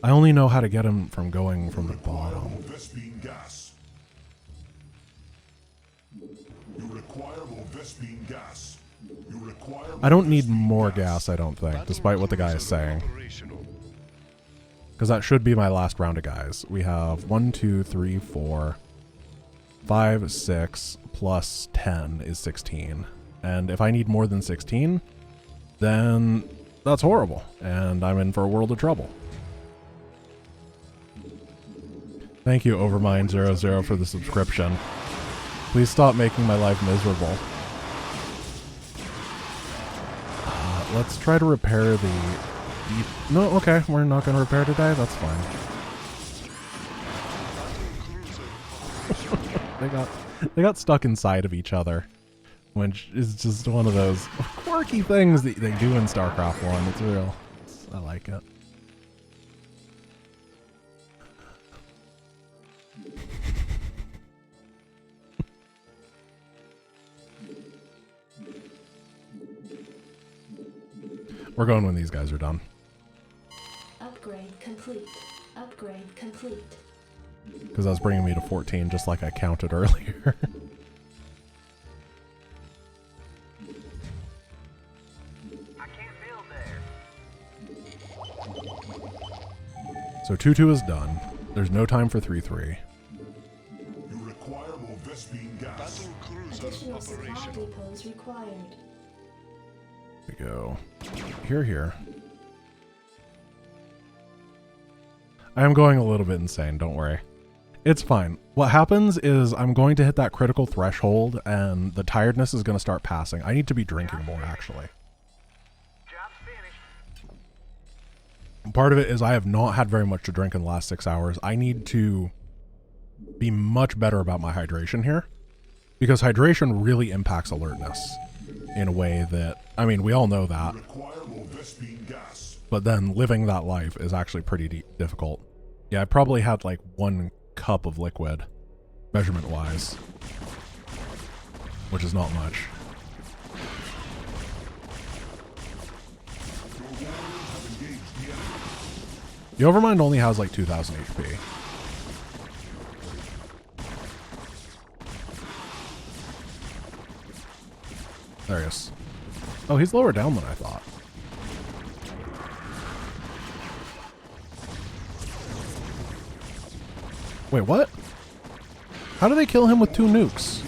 I only know how to get him from going from the bottom. I don't need more gas, I don't think, despite what the guy is saying. Because that should be my last round of guys. We have 1, 2, 3, 4, 5, 6, plus 10 is 16. And if I need more than 16, then that's horrible. And I'm in for a world of trouble. Thank you, Overmind00, for the subscription. Please stop making my life miserable. Let's try to repair the... No, okay, we're not going to repair today. That's fine. they got stuck inside of each other, which is just one of those quirky things that they do in StarCraft 1. It's real. I like it. We're going when these guys are done. Upgrade complete. Upgrade complete. Because that's bringing me to 14, just like I counted earlier. I can't build there. So 2-2 is done. There's no time for 3-3. You require more Vespene gas. Battle cruiser Additional supply operational. depots required. Here we go. Here. I am going a little bit insane, don't worry. It's fine. What happens is I'm going to hit that critical threshold and the tiredness is going to start passing. I need to be drinking more, actually. Job's finished. Part of it is I have not had very much to drink in the last 6 hours. I need to be much better about my hydration here, because hydration really impacts alertness in a way that, I mean, we all know that, but then living that life is actually pretty difficult. Yeah, I probably had like 1 cup of liquid, measurement-wise, which is not much. The Overmind only has like 2,000 HP. There he is. Oh, he's lower down than I thought. Wait, what? How do they kill him with 2 nukes?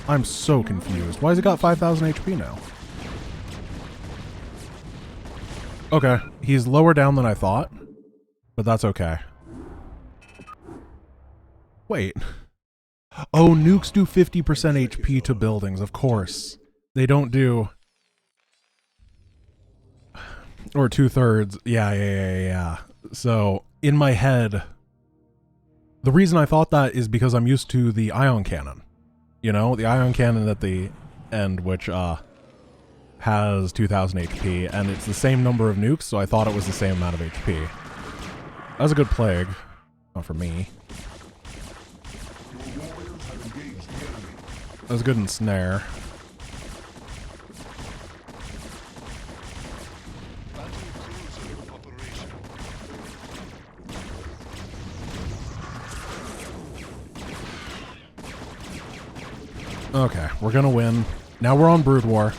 I'm so confused. Why has he got 5,000 HP now? Okay, he's lower down than I thought, but that's okay. Wait. Oh, nukes do 50% HP to buildings, of course. They don't do... Or 2/3. Yeah. So, in my head, the reason I thought that is because I'm used to the ion cannon. You know, the ion cannon at the end, which has 2,000 HP, and it's the same number of nukes, so I thought it was the same amount of HP. That was a good plague. Not for me. That was good in snare. Okay, we're gonna win. Now we're on Brood War.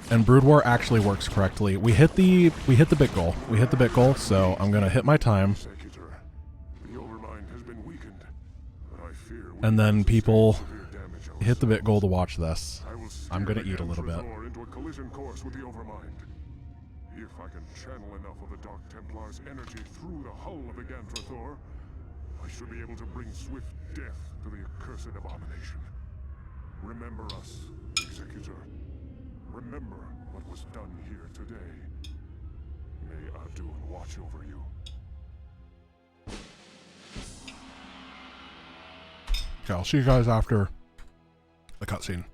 and Brood War actually works correctly. We hit the bit goal. We hit the bit goal, so I'm gonna hit my time. Executor, the Overmind has been weakened, but I fear we And then will people sustain severe damage hit the bit ourselves. goal to watch this. I will I'm steer gonna the eat a little bit. Thor into a collision course with the Overmind. If I can channel enough of the Dark Templar's energy through the hull of the Thor, I should be able to bring swift death to the accursed abomination. Remember us, Executor. Remember what was done here today. May Adun watch over you. Okay, I'll see you guys after the cutscene.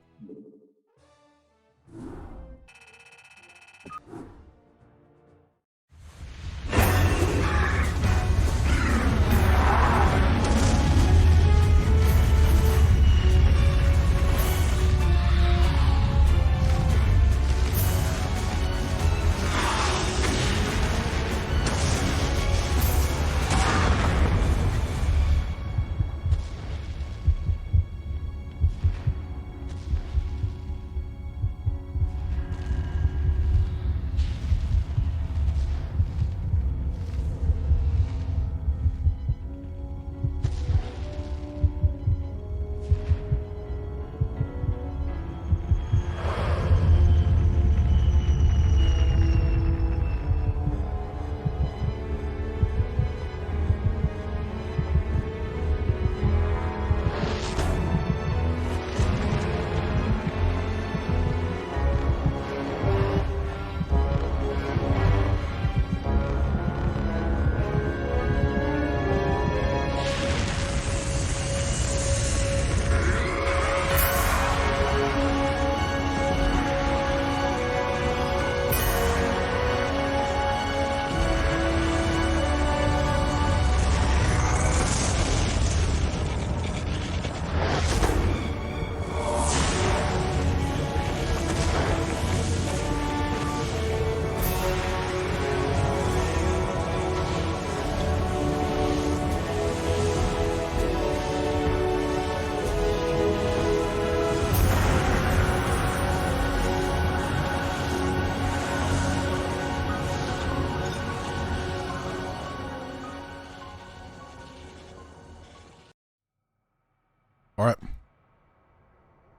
All right.